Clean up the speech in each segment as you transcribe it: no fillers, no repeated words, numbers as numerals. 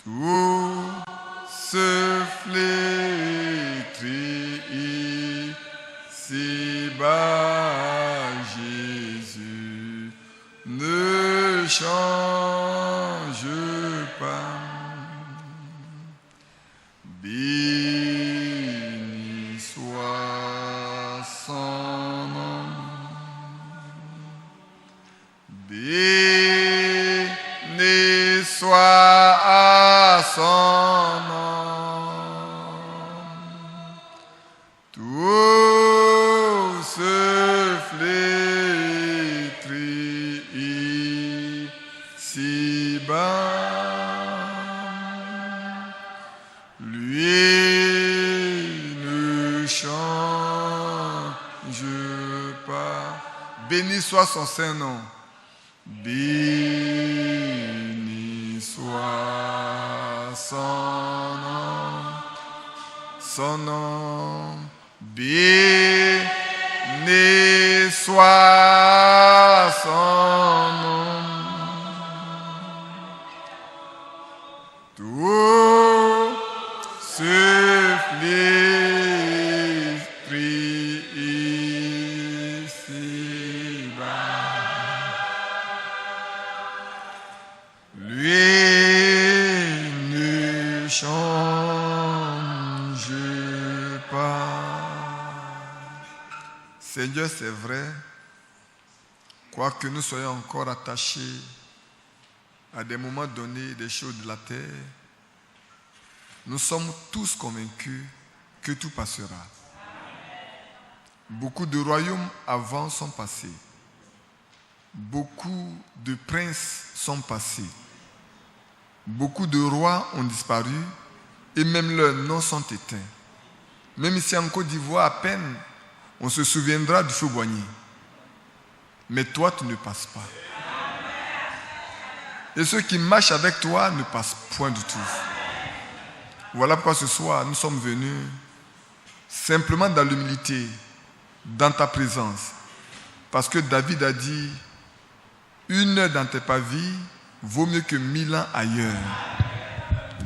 Tout se flétrit ici-bas, Jésus ne change pas. Béni soit son nom. Béni soit son nom. Tout se flétrit ici-bas. Lui ne change pas. Béni soit son saint nom. Béni soit son nom. Son nom. Béni soit son nom. Tout se flétrit ici-bas. Lui ne change pas. Seigneur, c'est vrai, quoique nous soyons encore attachés à des moments donnés des choses de la terre, nous sommes tous convaincus que tout passera. Beaucoup de royaumes avant sont passés. Beaucoup de princes sont passés. Beaucoup de rois ont disparu et même leurs noms sont éteints. Même ici en Côte d'Ivoire, à peine on se souviendra du Feu-Boigny. Mais toi, tu ne passes pas. Et ceux qui marchent avec toi ne passent point du tout. Voilà pourquoi ce soir, nous sommes venus simplement dans l'humilité, dans ta présence. Parce que David a dit, 1 heure dans tes pavis vaut mieux que 1000 ans ailleurs.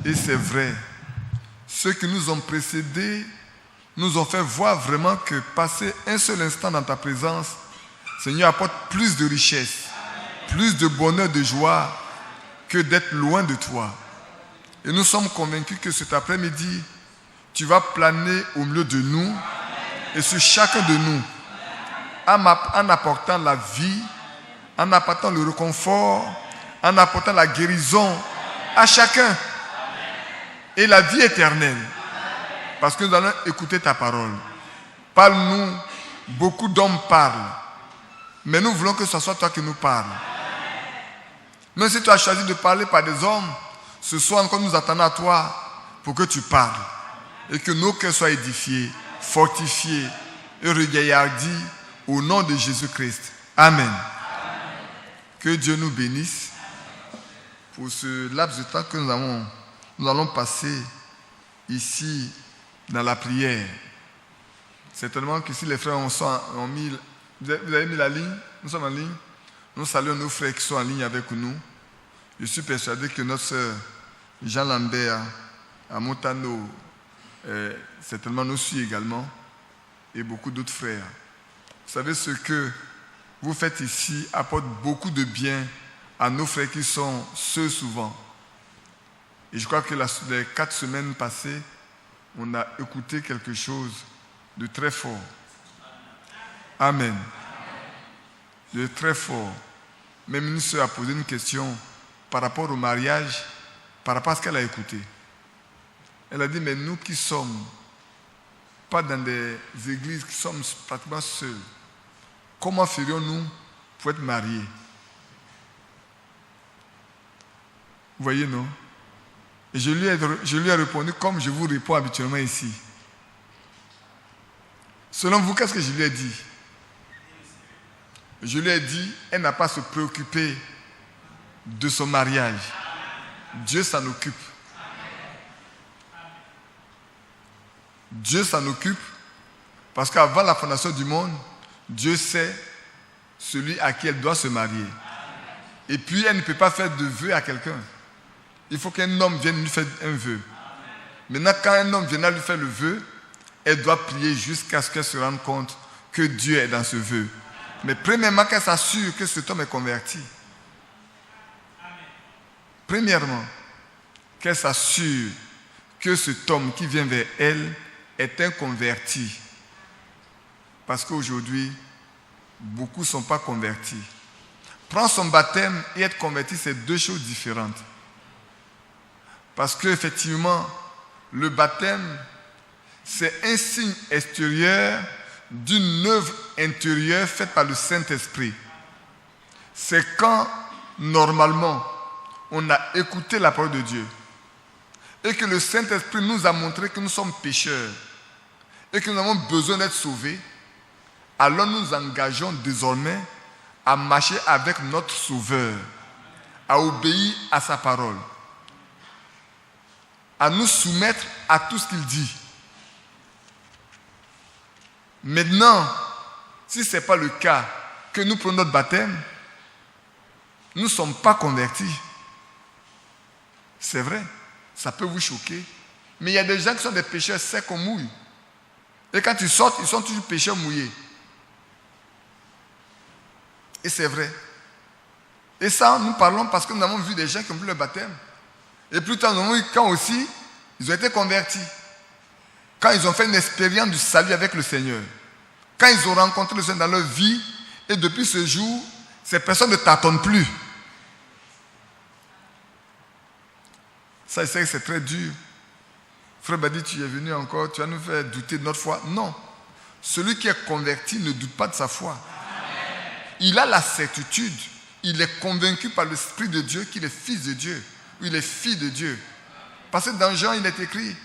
Et c'est vrai. Ceux qui nous ont précédés nous ont fait voir vraiment que passer un seul instant dans ta présence, Seigneur, apporte plus de richesse, plus de bonheur, de joie, que d'être loin de toi. Et nous sommes convaincus que cet après-midi, tu vas planer au milieu de nous et sur chacun de nous, en apportant la vie, en apportant le réconfort, en apportant la guérison à chacun et la vie éternelle. Parce que nous allons écouter ta parole. Parle-nous, beaucoup d'hommes parlent, mais nous voulons que ce soit toi qui nous parles. Même si tu as choisi de parler par des hommes, ce soir encore nous attendons à toi pour que tu parles et que nos cœurs soient édifiés, fortifiés et regaillardis au nom de Jésus-Christ. Amen. Que Dieu nous bénisse pour ce laps de temps que nous allons passer ici dans la prière. Certainement que si les frères ont mis, vous avez mis la ligne, nous sommes en ligne, nous saluons nos frères qui sont en ligne avec nous. Je suis persuadé que notre sœur Jean Lambert à Montano certainement nous suit également et beaucoup d'autres frères. Vous savez, ce que vous faites ici apporte beaucoup de bien à nos frères qui sont seuls souvent. Et je crois que les 4 semaines passées, on a écouté quelque chose de très fort. Amen. De très fort. Même une sœur a posé une question par rapport au mariage, par rapport à ce qu'elle a écouté. Elle a dit, mais nous qui sommes pas dans des églises, qui sommes pratiquement seuls, comment ferions-nous pour être mariés? Vous voyez, non? Et je lui ai répondu comme je vous réponds habituellement ici. Selon vous, qu'est-ce que je lui ai dit? Je lui ai dit, elle n'a pas à se préoccuper de son mariage. Dieu s'en occupe. Dieu s'en occupe parce qu'avant la fondation du monde, Dieu sait celui à qui elle doit se marier. Et puis, elle ne peut pas faire de vœux à quelqu'un. il faut qu'un homme vienne lui faire un vœu. Maintenant, quand un homme viendra lui faire le vœu, elle doit prier jusqu'à ce qu'elle se rende compte que Dieu est dans ce vœu. Mais premièrement, qu'elle s'assure que cet homme est converti. Premièrement, qu'elle s'assure que cet homme qui vient vers elle est un converti. Parce qu'aujourd'hui, beaucoup ne sont pas convertis. Prendre son baptême et être converti, c'est deux choses différentes. Parce qu'effectivement, le baptême, c'est un signe extérieur d'une œuvre intérieure faite par le Saint-Esprit. C'est quand, normalement, on a écouté la parole de Dieu et que le Saint-Esprit nous a montré que nous sommes pécheurs et que nous avons besoin d'être sauvés, alors nous nous engageons désormais à marcher avec notre Sauveur, à obéir à sa parole, à nous soumettre à tout ce qu'il dit. Maintenant, si ce n'est pas le cas, que nous prenons notre baptême, nous ne sommes pas convertis. C'est vrai, ça peut vous choquer. Mais il y a des gens qui sont des pécheurs secs qu'on mouille. Et quand ils sortent, ils sont toujours pécheurs mouillés. Et c'est vrai. Et ça, nous parlons parce que nous avons vu des gens qui ont pris le baptême. Et plus tard, nous avons vu quand aussi, ils ont été convertis. Quand ils ont fait une expérience du salut avec le Seigneur. Quand ils ont rencontré le Seigneur dans leur vie. Et depuis ce jour, ces personnes ne tâtonnent plus. Ça, je sais que c'est très dur. Frère Badi, tu es venu encore, tu vas nous faire douter de notre foi. Non. Celui qui est converti ne doute pas de sa foi. Il a la certitude, il est convaincu par l'Esprit de Dieu qu'il est fils de Dieu, ou il est fille de Dieu. Parce que dans Jean, il est écrit,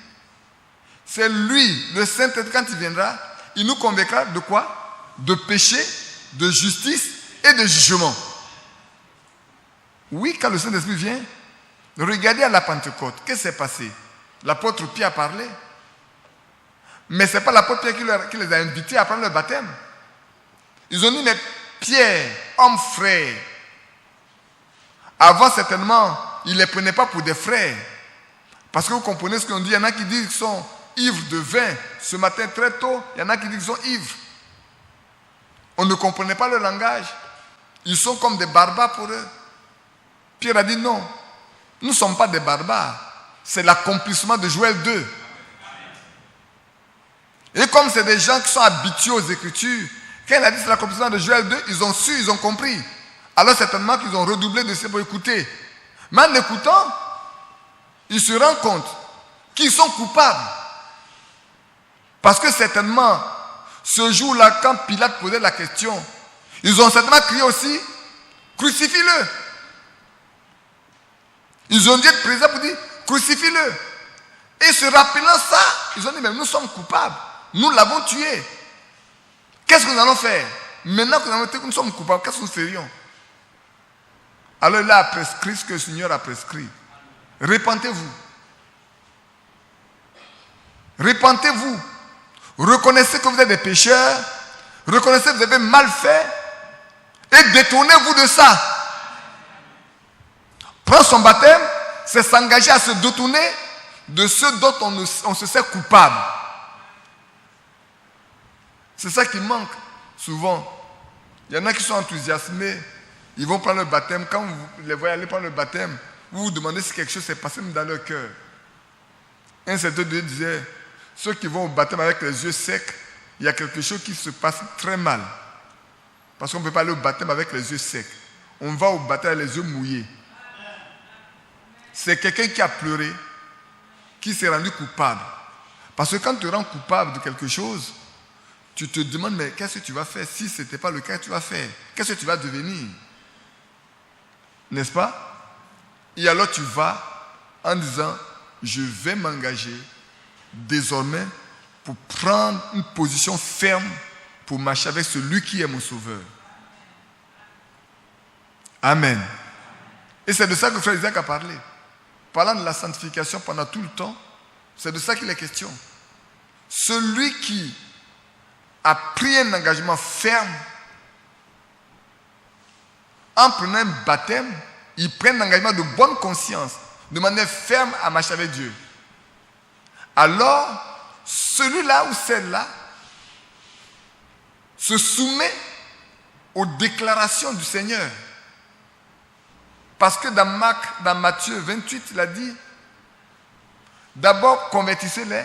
c'est lui, le Saint-Esprit, quand il viendra, il nous convaincra de quoi? De péché, de justice et de jugement. Oui, quand le Saint-Esprit vient, regardez à la Pentecôte, qu'est-ce qui s'est passé? L'apôtre Pierre a parlé, mais ce n'est pas l'apôtre Pierre qui les a invités à prendre le baptême. Ils ont dit, mais Pierre, homme frère, avant certainement, il ne les prenait pas pour des frères. Parce que vous comprenez ce qu'on dit, il y en a qui disent qu'ils sont ivres de vin. Ce matin très tôt, il y en a qui disent qu'ils sont ivres. On ne comprenait pas le langage. Ils sont comme des barbares pour eux. Pierre a dit non, nous ne sommes pas des barbares. C'est l'accomplissement de Joël 2. Et comme c'est des gens qui sont habitués aux Écritures, quand il a dit c'est l'accomplissement de Joël 2, ils ont su, ils ont compris. Alors certainement qu'ils ont redoublé de ce pour écouter. Mais en écoutant, ils se rendent compte qu'ils sont coupables. Parce que certainement, ce jour-là, quand Pilate posait la question, ils ont certainement crié aussi, crucifie-le. Ils ont dû être présents pour dire, crucifie-le. Et se rappelant ça, ils ont dit, mais nous sommes coupables. Nous l'avons tué. Qu'est-ce que nous allons faire? Maintenant que nous avons été que nous sommes coupables, qu'est-ce que nous ferions? Alors il a prescrit ce que le Seigneur a prescrit. Repentez-vous. Repentez-vous. Reconnaissez que vous êtes des pécheurs. Reconnaissez que vous avez mal fait. Et détournez-vous de ça. Prendre son baptême, c'est s'engager à se détourner de ce dont on se sait coupable. C'est ça qui manque souvent. Il y en a qui sont enthousiasmés. Ils vont prendre le baptême. Quand vous les voyez aller prendre le baptême, vous vous demandez si quelque chose s'est passé dans leur cœur. Un certain Dieu disait, ceux qui vont au baptême avec les yeux secs, il y a quelque chose qui se passe très mal. Parce qu'on ne peut pas aller au baptême avec les yeux secs. On va au baptême avec les yeux mouillés. C'est quelqu'un qui a pleuré, qui s'est rendu coupable. Parce que quand tu te rends coupable de quelque chose, tu te demandes, mais qu'est-ce que tu vas faire? Si ce n'était pas le cas, tu vas faire. Qu'est-ce que tu vas devenir? N'est-ce pas? Et alors tu vas en disant, je vais m'engager désormais pour prendre une position ferme pour marcher avec celui qui est mon sauveur. Amen. Et c'est de ça que frère Isaac a parlé. Parlant de la sanctification pendant tout le temps, c'est de ça qu'il est question. Celui qui a pris un engagement ferme, en prenant un baptême, il prend un engagement de bonne conscience. de manière ferme à marcher avec Dieu, alors celui-là ou celle-là se soumet aux déclarations du Seigneur. Parce que dans Matthieu 28, il a dit, d'abord convertissez-les,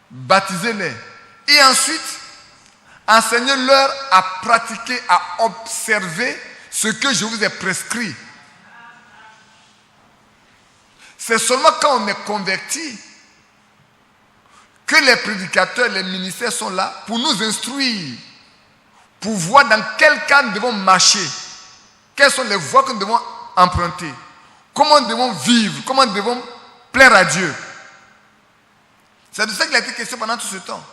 baptisez-les, et ensuite enseignez-leur à pratiquer, à observer ce que je vous ai prescrit. C'est seulement quand on est converti que les prédicateurs, les ministères sont là pour nous instruire, pour voir dans quel cas nous devons marcher, quelles sont les voies que nous devons emprunter, comment nous devons vivre, comment nous devons plaire à Dieu. C'est de ça qu'il a été question pendant tout ce temps.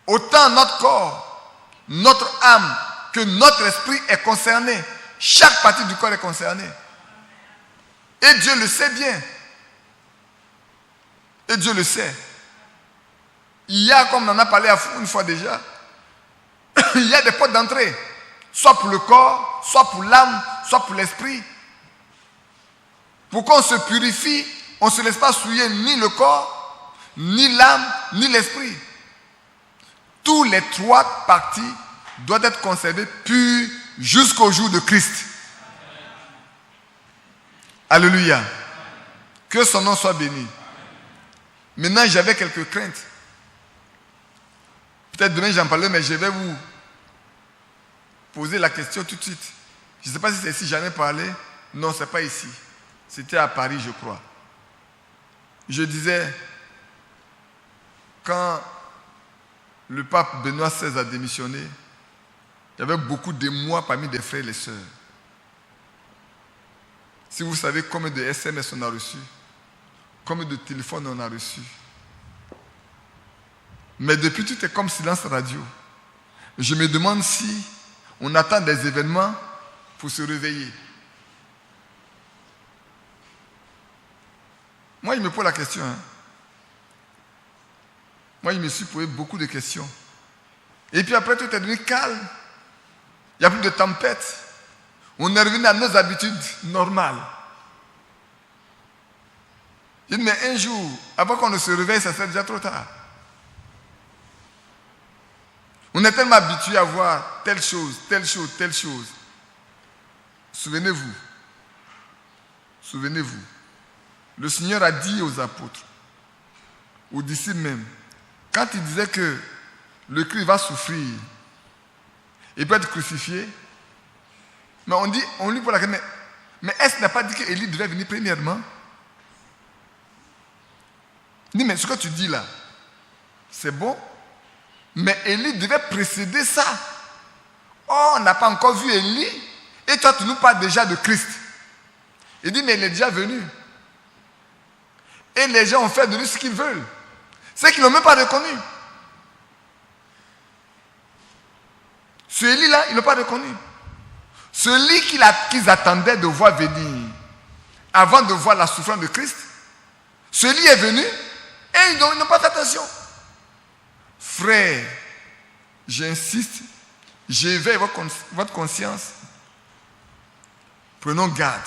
Autant notre corps, notre âme, que notre esprit est concerné. Chaque partie du corps est concernée. Et Dieu le sait bien. Et Dieu le sait. Il y a, comme on en a parlé une fois déjà, il y a des portes d'entrée. Soit pour le corps, soit pour l'âme, soit pour l'esprit. Pour qu'on se purifie, on ne se laisse pas souiller ni le corps, ni l'âme, ni l'esprit. Tous les trois parties doivent être conservées pures jusqu'au jour de Christ. Alléluia. Que son nom soit béni. Maintenant, j'avais quelques craintes. Peut-être demain j'en parlerai, mais je vais vous poser la question tout de suite. Je ne sais pas si c'est ici, j'en ai parlé. Non, ce n'est pas ici. C'était à Paris, je crois. Je disais, quand le pape Benoît XVI a démissionné, il y avait beaucoup d'émoi parmi des frères et les sœurs. Si vous savez combien de SMS on a reçus, combien de téléphones on a reçus. Mais depuis, tout est comme silence radio. Je me demande si on attend des événements pour se réveiller. Moi, il me pose la question. Moi, il me suis posé beaucoup de questions. Et puis après, tout est devenu calme. Il n'y a plus de tempête. On est revenu à nos habitudes normales. Je dis, mais un jour, avant qu'on ne se réveille, ça serait déjà trop tard. On est tellement habitué à voir telle chose, telle chose, telle chose. Souvenez-vous. Souvenez-vous. Le Seigneur a dit aux apôtres, aux disciples même, quand il disait que le Christ va souffrir, il peut être crucifié, mais on lui pose la question, mais est-ce qu'il n'a pas dit qu'Élie devait venir premièrement? Il dit, mais ce que tu dis là, c'est bon, mais Élie devait précéder ça. Oh, on n'a pas encore vu Élie, et toi tu nous parles déjà de Christ. Il dit, mais il est déjà venu. Et les gens ont fait de lui ce qu'ils veulent. C'est qu'ils ne l'ont même pas reconnu. Ce Élie-là, ils ne l'ont pas reconnu. Celui qu'ils attendaient de voir venir avant de voir la souffrance de Christ, celui est venu et ils n'ont pas fait attention. Frère, j'insiste, j'éveille votre conscience. Prenons garde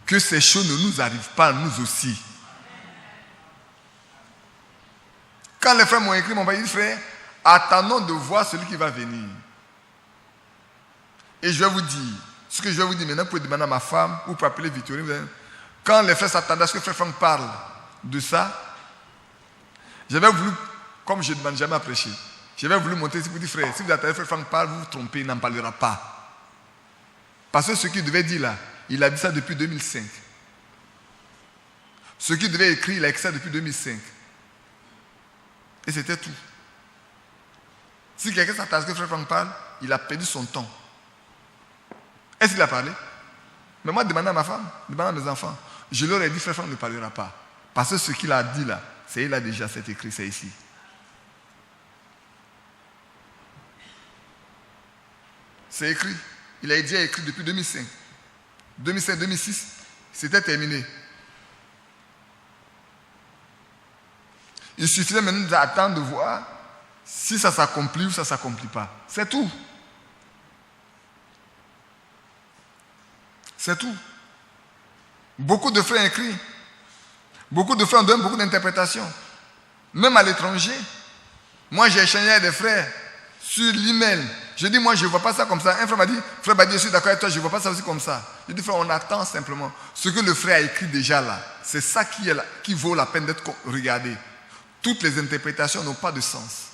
que ces choses ne nous arrivent pas à nous aussi. Quand les frères m'ont écrit, m'ont dit, frère, attendons de voir celui qui va venir. Et je vais vous dire, ce que je vais vous dire maintenant, vous pouvez demander à ma femme ou pour appeler Victorine. Quand les frères s'attendaient à ce que frère Franck parle de ça, j'avais voulu, comme je ne demande jamais à prêcher, j'avais voulu montrer, si vous dites frère, si vous attendez frère Franck parle, vous vous trompez, il n'en parlera pas. Parce que ce qu'il devait dire là, il a dit ça depuis 2005. Ce qu'il devait écrire, il a écrit ça depuis 2005. Et c'était tout. Si quelqu'un s'attend à ce que frère Franck parle, il a perdu son temps. Est-ce qu'il a parlé? Mais moi, demandez à ma femme, demandez à mes enfants. Je leur ai dit, frère Franck ne parlera pas. Parce que ce qu'il a dit là, c'est il a déjà, c'est écrit, c'est ici. C'est écrit. Il a déjà écrit depuis 2005. 2005-2006, c'était terminé. Il suffisait maintenant d'attendre de voir si ça s'accomplit ou ça ne s'accomplit pas. C'est tout. C'est tout. Beaucoup de frères écrivent. Beaucoup de frères donnent beaucoup d'interprétations. Même à l'étranger. Moi, j'ai échangé avec des frères sur l'email. Je dis, moi, je ne vois pas ça comme ça. Un frère m'a dit, frère Badi, je suis d'accord avec toi, je ne vois pas ça aussi comme ça. Je dis, frère, on attend simplement. Ce que le frère a écrit déjà là, c'est ça qui vaut la peine d'être regardé. Toutes les interprétations n'ont pas de sens.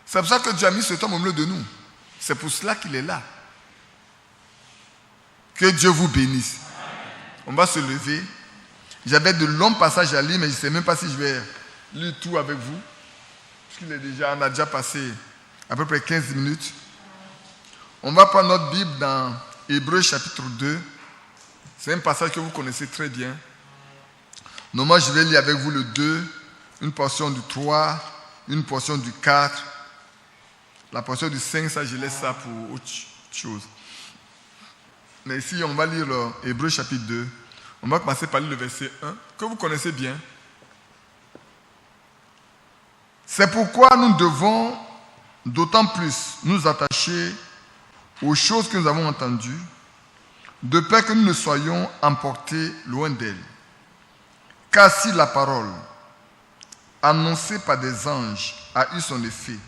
C'est pour ça que Dieu a mis cet homme au milieu de nous. C'est pour cela qu'il est là. Que Dieu vous bénisse. On va se lever. J'avais de longs passages à lire, mais je ne sais même pas si je vais lire tout avec vous. On a déjà passé à peu près 15 minutes. On va prendre notre Bible dans Hébreux chapitre 2. C'est un passage que vous connaissez très bien. Normalement, je vais lire avec vous le 2, une portion du 3, une portion du 4. La portion du 5, ça, je laisse ça pour autre chose. Mais ici, on va lire Hébreux chapitre 2. On va commencer par lire le verset 1, que vous connaissez bien. C'est pourquoi nous devons d'autant plus nous attacher aux choses que nous avons entendues, de peur que nous ne soyons emportés loin d'elles. Car si la parole, annoncée par des anges, a eu son effet,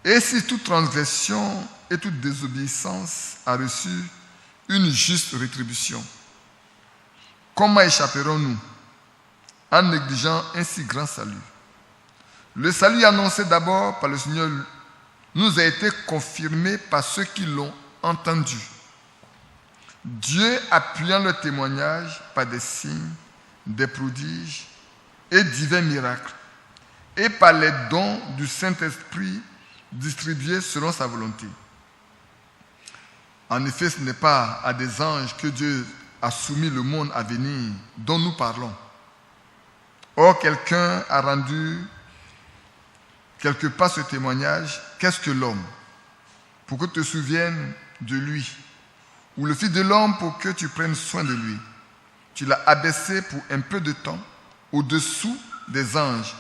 et si toute transgression et toute désobéissance a reçu une juste rétribution, comment échapperons-nous en négligeant un si grand salut? Le salut annoncé d'abord par le Seigneur nous a été confirmé par ceux qui l'ont entendu. Dieu appuyant le témoignage par des signes, des prodiges et divers miracles, et par les dons du Saint-Esprit distribués selon sa volonté. En effet, ce n'est pas à des anges que Dieu a soumis le monde à venir dont nous parlons. Or, quelqu'un a rendu quelque part ce témoignage. Qu'est-ce que l'homme? Pour que tu te souviennes de lui. Ou le Fils de l'homme pour que tu prennes soin de lui. Tu l'as abaissé pour un peu de temps au-dessous des anges.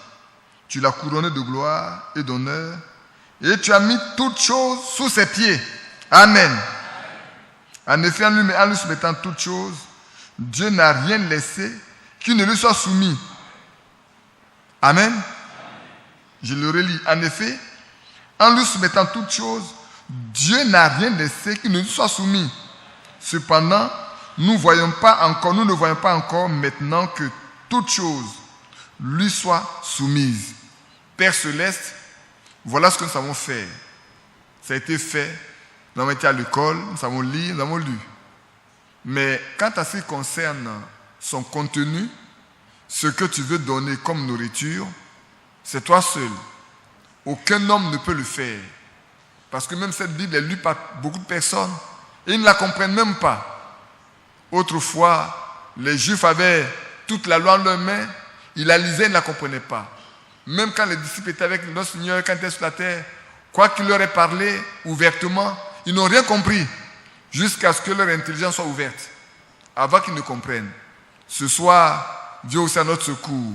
Tu l'as couronné de gloire et d'honneur. Et tu as mis toutes choses sous ses pieds. Amen. En effet, en lui soumettant toutes choses, Dieu n'a rien laissé qui ne lui soit soumis. Amen. Je le relis. En effet, en lui soumettant toutes choses, Dieu n'a rien laissé qui ne lui soit soumis. Cependant, nous ne voyons pas encore maintenant que toutes choses lui soient soumises. Père céleste, voilà ce que nous avons fait. Ça a été fait. Nous avons été à l'école, nous avons lu. Mais quant à ce qui concerne son contenu, ce que tu veux donner comme nourriture, c'est toi seul. Aucun homme ne peut le faire. Parce que même cette Bible est lue par beaucoup de personnes et ils ne la comprennent même pas. Autrefois, les Juifs avaient toute la loi en leurs mains, ils la lisaient, ils ne la comprenaient pas. Même quand les disciples étaient avec notre Seigneur, quand il était sur la terre, quoi qu'il leur ait parlé ouvertement, ils n'ont rien compris jusqu'à ce que leur intelligence soit ouverte, avant qu'ils ne comprennent. Ce soir, Dieu aussi à notre secours.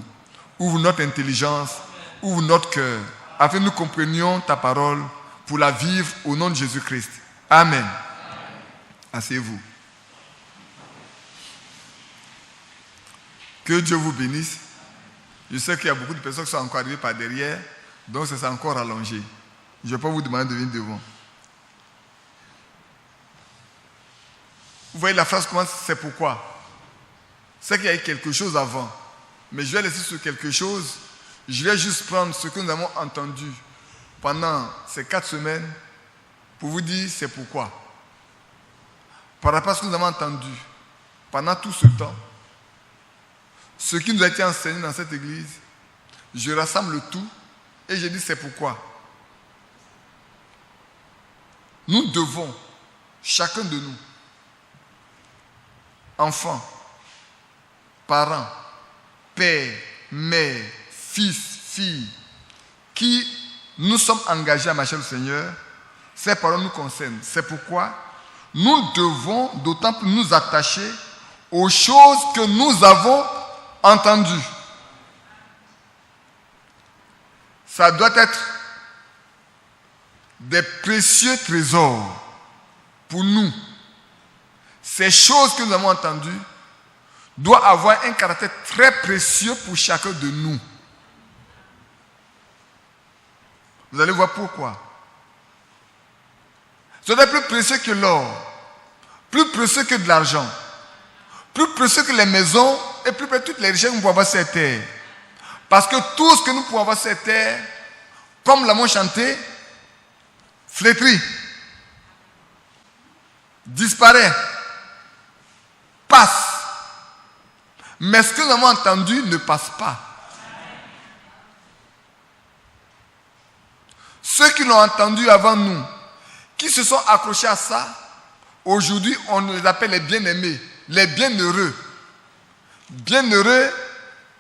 Ouvre notre intelligence, ouvre notre cœur, afin que nous comprenions ta parole pour la vivre au nom de Jésus-Christ. Amen. Asseyez-vous. Que Dieu vous bénisse. Je sais qu'il y a beaucoup de personnes qui sont encore arrivées par derrière, donc ça s'est encore allongé. Je ne vais pas vous demander de venir devant. Vous voyez la phrase commence, c'est pourquoi. C'est qu'il y a eu quelque chose avant. Mais je vais laisser sur quelque chose. Je vais juste prendre ce que nous avons entendu pendant ces 4 semaines pour vous dire c'est pourquoi. Par rapport à ce que nous avons entendu pendant tout ce temps, ce qui nous a été enseigné dans cette église, je rassemble le tout et je dis c'est pourquoi. Nous devons, chacun de nous, enfants, parents, pères, mères, fils, filles, qui nous sommes engagés à marcher le Seigneur, ces paroles nous concernent. C'est pourquoi nous devons d'autant plus nous attacher aux choses que nous avons entendues. Ça doit être des précieux trésors pour nous ces choses que nous avons entendues doivent avoir un caractère très précieux pour chacun de nous. Vous allez voir pourquoi. Ce n'est plus précieux que l'or, plus précieux que de l'argent, plus précieux que les maisons et plus précieux que toutes les richesses que nous pouvons avoir sur cette terre. Parce que tout ce que nous pouvons avoir sur cette terre, comme l'avons chanté, flétrit, disparaît, passe. Mais ce que nous avons entendu ne passe pas. Ceux qui l'ont entendu avant nous, qui se sont accrochés à ça, aujourd'hui on les appelle les bien-aimés, les bienheureux. Bienheureux,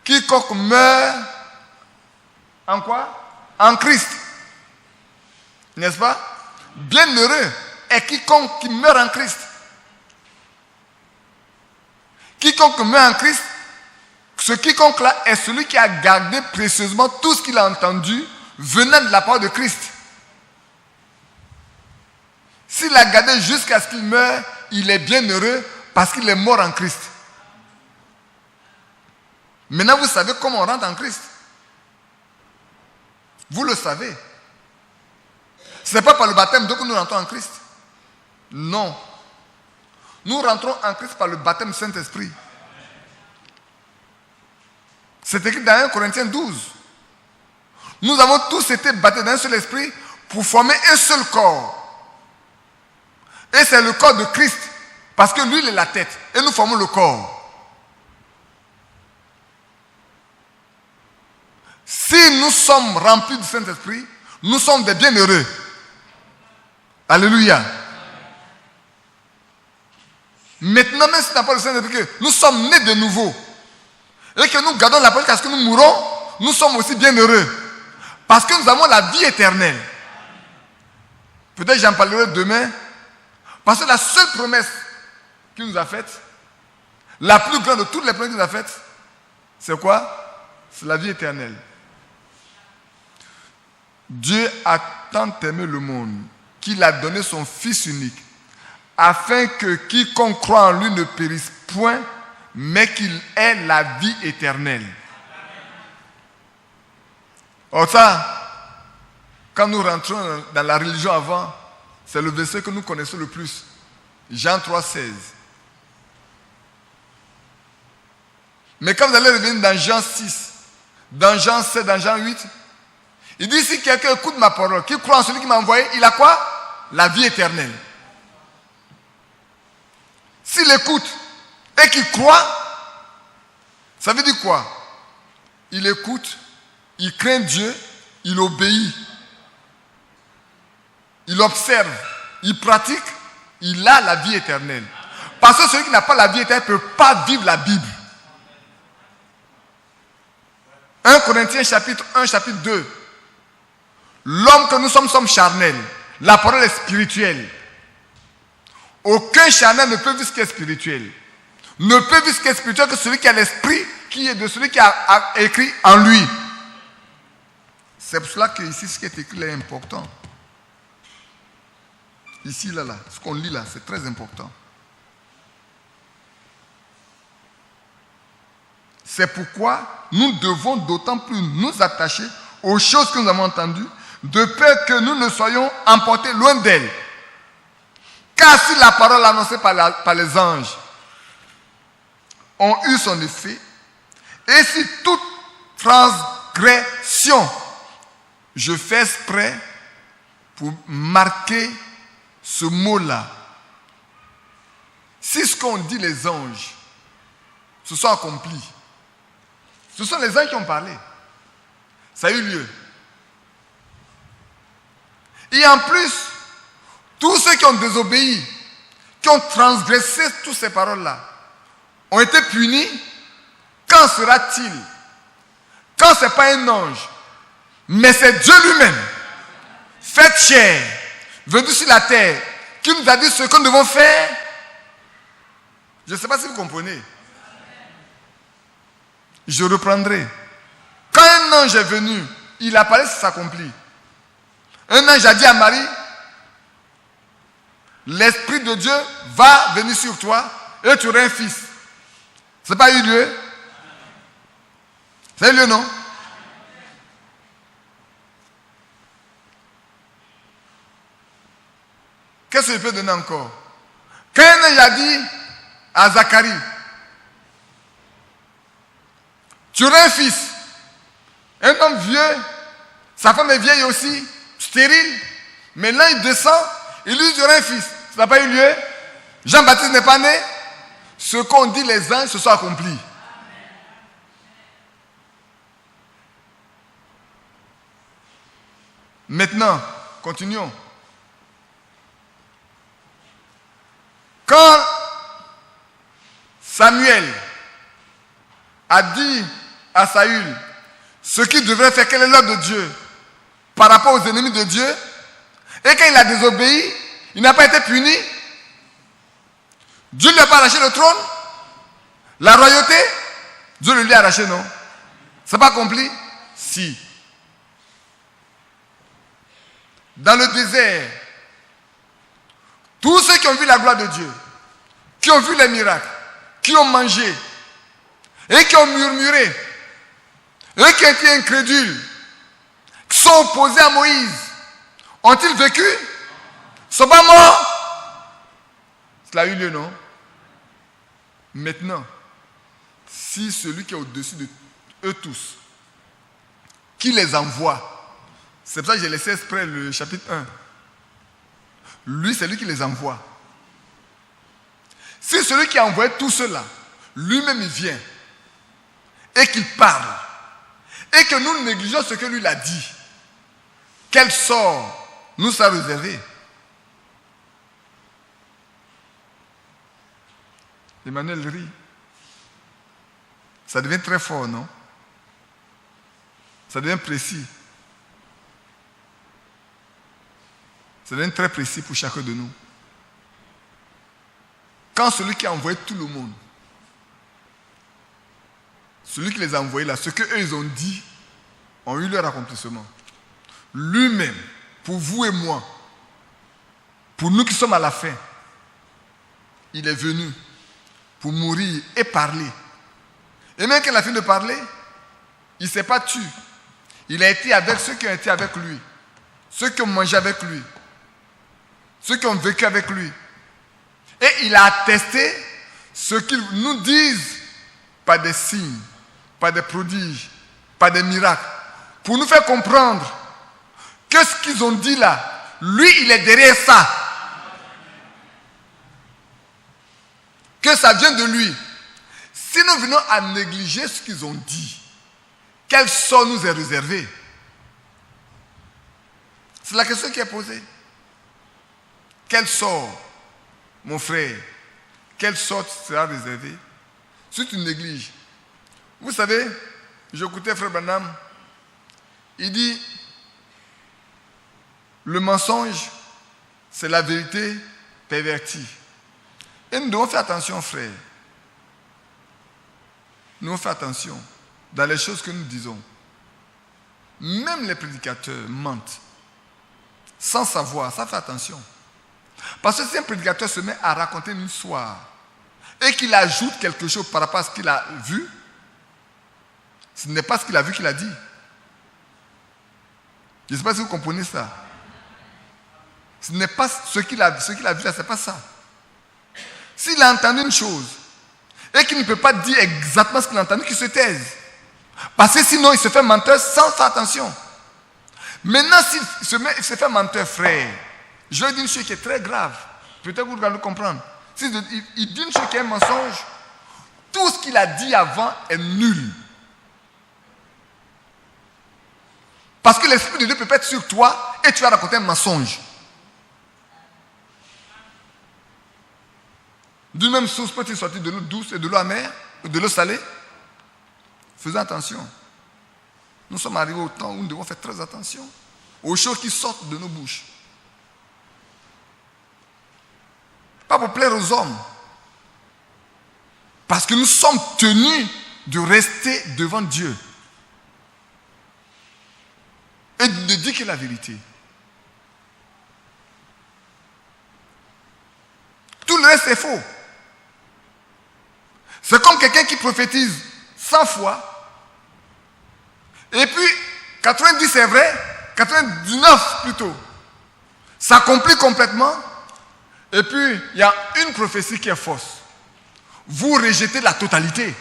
quiconque meurt en quoi? En Christ. N'est-ce pas? Bienheureux est quiconque qui meurt en Christ. Quiconque meurt en Christ, ce quiconque-là est celui qui a gardé précieusement tout ce qu'il a entendu venant de la part de Christ. S'il a gardé jusqu'à ce qu'il meure, il est bienheureux parce qu'il est mort en Christ. Maintenant, vous savez comment on rentre en Christ. Vous le savez. Ce n'est pas par le baptême que nous rentrons en Christ. Non. Nous rentrons en Christ par le baptême Saint-Esprit. C'est écrit dans 1 Corinthiens 12. Nous avons tous été baptisés d'un seul esprit pour former un seul corps. Et c'est le corps de Christ. Parce que lui, il est la tête. Et nous formons le corps. Si nous sommes remplis du Saint-Esprit, nous sommes des bienheureux. Alléluia. Maintenant, même si nous n'avons pas le Saint-Esprit, que nous sommes nés de nouveau. Et que nous gardons la parole jusqu'à ce que nous mourons, nous sommes aussi bienheureux. Parce que nous avons la vie éternelle. Peut-être j'en parlerai demain. Parce que la seule promesse qu'il nous a faite, la plus grande de toutes les promesses qu'il nous a faites, c'est quoi? C'est la vie éternelle. Dieu a tant aimé le monde qu'il a donné son Fils unique, afin que quiconque croit en lui ne périsse point, mais qu'il ait la vie éternelle. Or ça, quand nous rentrons dans la religion avant, c'est le verset que nous connaissons le plus. Jean 3, 16. Mais quand vous allez revenir dans Jean 6, dans Jean 7, dans Jean 8, il dit si quelqu'un écoute ma parole, qui croit en celui qui m'a envoyé, il a quoi? La vie éternelle. S'il écoute et qu'il croit, ça veut dire quoi? Il écoute, il craint Dieu, il obéit, il observe, il pratique, il a la vie éternelle. Parce que celui qui n'a pas la vie éternelle ne peut pas vivre la Bible. 1 Corinthiens chapitre 1, chapitre 2. L'homme que nous sommes charnels. La parole est spirituelle. Aucun charnel ne peut vivre ce qui est spirituel. Ne peut vivre ce qui est spirituel que celui qui a l'esprit qui est de celui qui a écrit en lui. C'est pour cela que ici, ce qui est écrit là est important. Ici, là, ce qu'on lit là, c'est très important. C'est pourquoi nous devons d'autant plus nous attacher aux choses que nous avons entendues, de peur que nous ne soyons emportés loin d'elles. Car si la parole annoncée par les anges ont eu son effet, et si toute transgression, je fais exprès pour marquer ce mot-là, si ce qu'ont dit les anges se sont accomplis, ce sont les anges qui ont parlé, ça a eu lieu. Et en plus, tous ceux qui ont désobéi, qui ont transgressé toutes ces paroles-là, ont été punis. Quand sera-t-il? Quand ce n'est pas un ange, mais c'est Dieu lui-même, fait chair, venu sur la terre, qui nous a dit ce que nous devons faire. Je ne sais pas si vous comprenez. Je reprendrai. Quand un ange est venu, il apparaît, ça s'accomplit. Un ange a dit à Marie, l'Esprit de Dieu va venir sur toi et tu auras un fils. Ça n'a pas eu lieu? Ça a eu lieu, non? Qu'est-ce que je peux donner encore? Quand il a dit à Zacharie, tu auras un fils, un homme vieux, sa femme est vieille aussi, stérile, mais là il descend, il lui dit tu auras un fils. Ça n'a pas eu lieu? Jean-Baptiste n'est pas né? Ce qu'ont dit les anges se sont accomplis. Maintenant, continuons. Quand Samuel a dit à Saül ce qu'il devrait faire, quel est l'ordre de Dieu par rapport aux ennemis de Dieu, et quand il a désobéi, il n'a pas été puni. Dieu ne lui a pas arraché le trône, la royauté, Dieu le lui a arraché, non? C'est pas accompli? Si. Dans le désert, tous ceux qui ont vu la gloire de Dieu, qui ont vu les miracles, qui ont mangé, et qui ont murmuré, et qui ont été incrédules, qui sont opposés à Moïse, ont-ils vécu? Ils ne sont pas morts? Cela a eu lieu, non? Maintenant, si celui qui est au-dessus de eux tous, qui les envoie, c'est pour ça que j'ai laissé exprès le chapitre 1, lui, c'est lui qui les envoie. Si celui qui a envoyé tout cela, lui-même il vient, et qu'il parle, et que nous négligeons ce que lui a dit, quel sort nous sera réservé? Emmanuel rit. Ça devient très fort, non? Ça devient précis. Ça devient très précis pour chacun de nous. Quand celui qui a envoyé tout le monde, celui qui les a envoyés là, ce qu'eux ils ont dit, ont eu leur accomplissement. Lui-même, pour vous et moi, pour nous qui sommes à la fin, il est venu pour mourir et parler. Et même quand il a fini de parler, il ne s'est pas tué. Il a été avec ceux qui ont été avec lui, ceux qui ont mangé avec lui, ceux qui ont vécu avec lui. Et il a attesté ce qu'ils nous disent par des signes, par des prodiges, par des miracles, pour nous faire comprendre que ce qu'ils ont dit là, lui, il est derrière ça. Que ça vient de lui. Si nous venons à négliger ce qu'ils ont dit, quel sort nous est réservé? C'est la question qui est posée. Quel sort, mon frère, quel sort sera réservé si tu négliges? Vous savez, j'écoutais Frère Branham, il dit, le mensonge, c'est la vérité pervertie. Et nous devons faire attention, frère. Nous devons faire attention dans les choses que nous disons. Même les prédicateurs mentent. Sans savoir, ça fait attention. Parce que si un prédicateur se met à raconter une histoire et qu'il ajoute quelque chose par rapport à ce qu'il a vu, ce n'est pas ce qu'il a vu qu'il a dit. Je ne sais pas si vous comprenez ça. Ce n'est pas ce qu'il a vu là, ce n'est pas ça. S'il a entendu une chose et qu'il ne peut pas dire exactement ce qu'il a entendu, qu'il se taise. Parce que sinon, il se fait menteur sans faire attention. Maintenant, s'il se fait menteur, frère, je lui dis une chose qui est très grave. Peut-être que vous allez le comprendre. S'il dit une chose qui est un mensonge, tout ce qu'il a dit avant est nul. Parce que l'Esprit de Dieu peut être sur toi et tu vas raconter un mensonge. D'une même source peut-il sortir de l'eau douce et de l'eau amère, ou de l'eau salée? Faisons attention. Nous sommes arrivés au temps où nous devons faire très attention aux choses qui sortent de nos bouches. Pas pour plaire aux hommes. Parce que nous sommes tenus de rester devant Dieu. Et de dire que la vérité. c'est faux. C'est comme quelqu'un qui prophétise 100 fois. Et puis, 90 c'est vrai, 99 plutôt. S'accomplit complètement. Et puis, il y a une prophétie qui est fausse. Vous rejetez la totalité.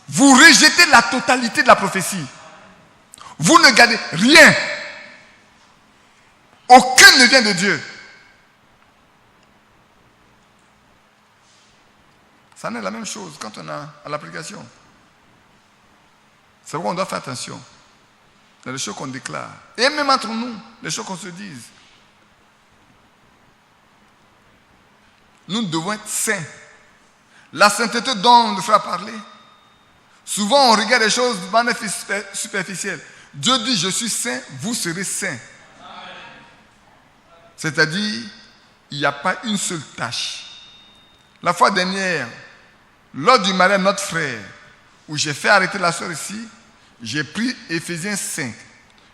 Vous rejetez la totalité de la prophétie. Vous ne gardez rien. Aucun ne vient de Dieu. Ça n'est la même chose quand on a à l'application. C'est pourquoi on doit faire attention. Dans les choses qu'on déclare. Et même entre nous, les choses qu'on se dise. Nous devons être saints. La sainteté dont le frère a parlé. Souvent, on regarde les choses de manière superficielle. Dieu dit, je suis saint, vous serez saints. C'est-à-dire, il n'y a pas une seule tâche. La fois dernière, lors du mariage de notre frère, où j'ai fait arrêter la soeur ici, j'ai pris Éphésiens 5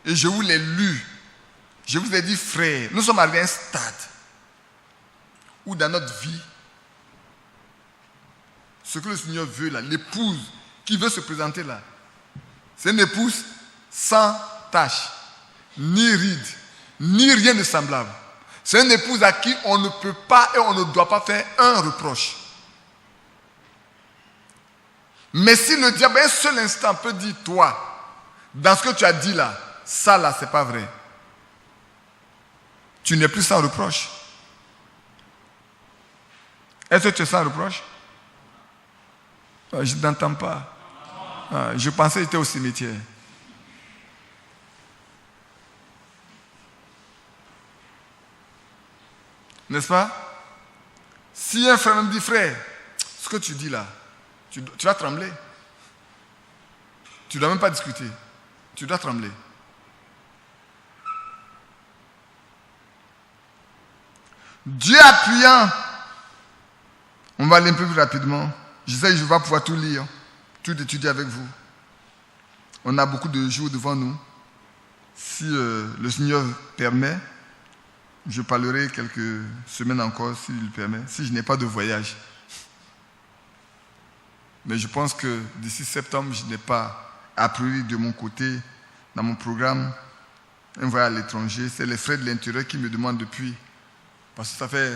et je vous l'ai lu. Je vous ai dit, frère, nous sommes arrivés à un stade où dans notre vie, ce que le Seigneur veut là, l'épouse qui veut se présenter là, c'est une épouse sans tache, ni ride, ni rien de semblable. C'est une épouse à qui on ne peut pas et on ne doit pas faire un reproche. Mais si le diable un seul instant peut dire, toi, dans ce que tu as dit là, ça là, c'est pas vrai. Tu n'es plus sans reproche. Est-ce que tu es sans reproche? Je n'entends pas. Je pensais que j'étais au cimetière. N'est-ce pas? Si un frère me dit, frère, ce que tu dis là, tu vas trembler. Tu ne dois même pas discuter. Tu dois trembler. Dieu appuyant, on va aller un peu plus rapidement. Je sais que je ne vais pas pouvoir tout lire, tout étudier avec vous. On a beaucoup de jours devant nous. Si le Seigneur permet, je parlerai quelques semaines encore, s'il le permet, si je n'ai pas de voyage. Mais je pense que d'ici septembre, je n'ai pas, a priori de mon côté, dans mon programme, un voyage à l'étranger. C'est les frères de l'intérieur qui me demandent depuis. Parce que ça fait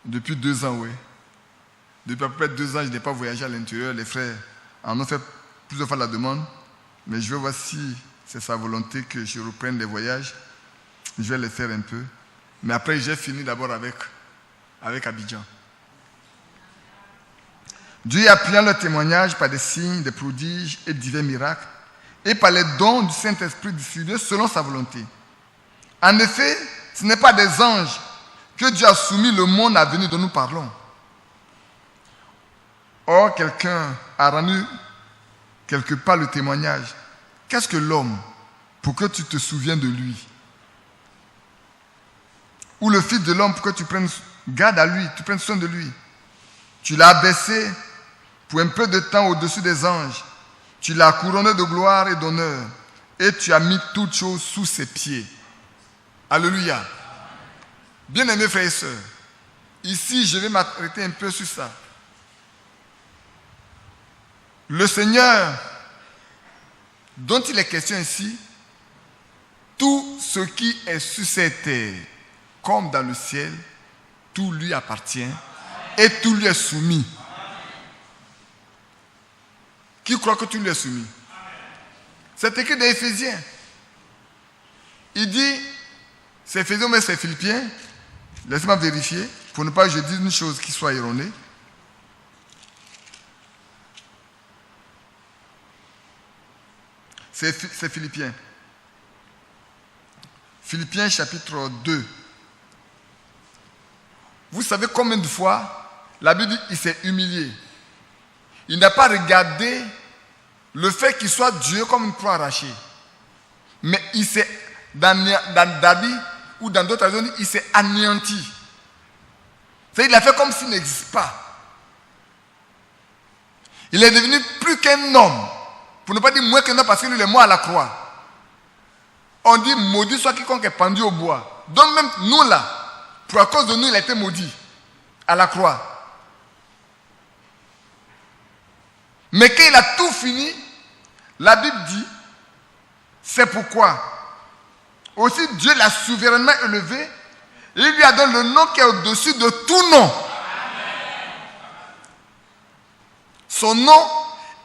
depuis 2 ans, oui. Depuis à peu près 2 ans, je n'ai pas voyagé à l'intérieur. Les frères en ont fait plusieurs fois la demande. Mais je vais voir si c'est sa volonté que je reprenne les voyages. Je vais les faire un peu. Mais après, j'ai fini d'abord avec Abidjan. Dieu appuyant le témoignage par des signes, des prodiges et divers miracles, et par les dons du Saint-Esprit distribués selon sa volonté. En effet, ce n'est pas des anges que Dieu a soumis le monde à venir dont nous parlons. Or, quelqu'un a rendu quelque part le témoignage. Qu'est-ce que l'homme pour que tu te souviennes de lui? Ou le Fils de l'homme pour que tu prennes garde à lui, tu prennes soin de lui? Tu l'as abaissé pour un peu de temps au-dessus des anges. Tu l'as couronné de gloire et d'honneur. Et tu as mis toutes choses sous ses pieds. Alléluia. Bien-aimés frères et sœurs, ici je vais m'arrêter un peu sur ça. Le Seigneur, dont il est question ici, tout ce qui est sur cette terre, comme dans le ciel, tout lui appartient et tout lui est soumis. Qui croit que tout lui est soumis? C'est écrit dans Éphésiens. Il dit, c'est Éphésiens mais c'est Philippiens. Laissez-moi vérifier pour ne pas que je dise une chose qui soit erronée. C'est Philippiens. Philippiens chapitre 2. Vous savez combien de fois la Bible dit qu'il s'est humilié. Il n'a pas regardé le fait qu'il soit Dieu comme une proie arrachée. Mais il s'est, dans David ou dans d'autres zones, il s'est anéanti. C'est-à-dire, il a fait comme s'il n'existe pas. Il est devenu plus qu'un homme. Pour ne pas dire moins qu'un homme parce qu'il est mort à la croix. On dit maudit soit quiconque est pendu au bois. Donc même nous là, Pour à cause de nous, il a été maudit à la croix. Mais quand il a tout fini, la Bible dit, c'est pourquoi aussi Dieu l'a souverainement élevé et il lui a donné le nom qui est au-dessus de tout nom. Son nom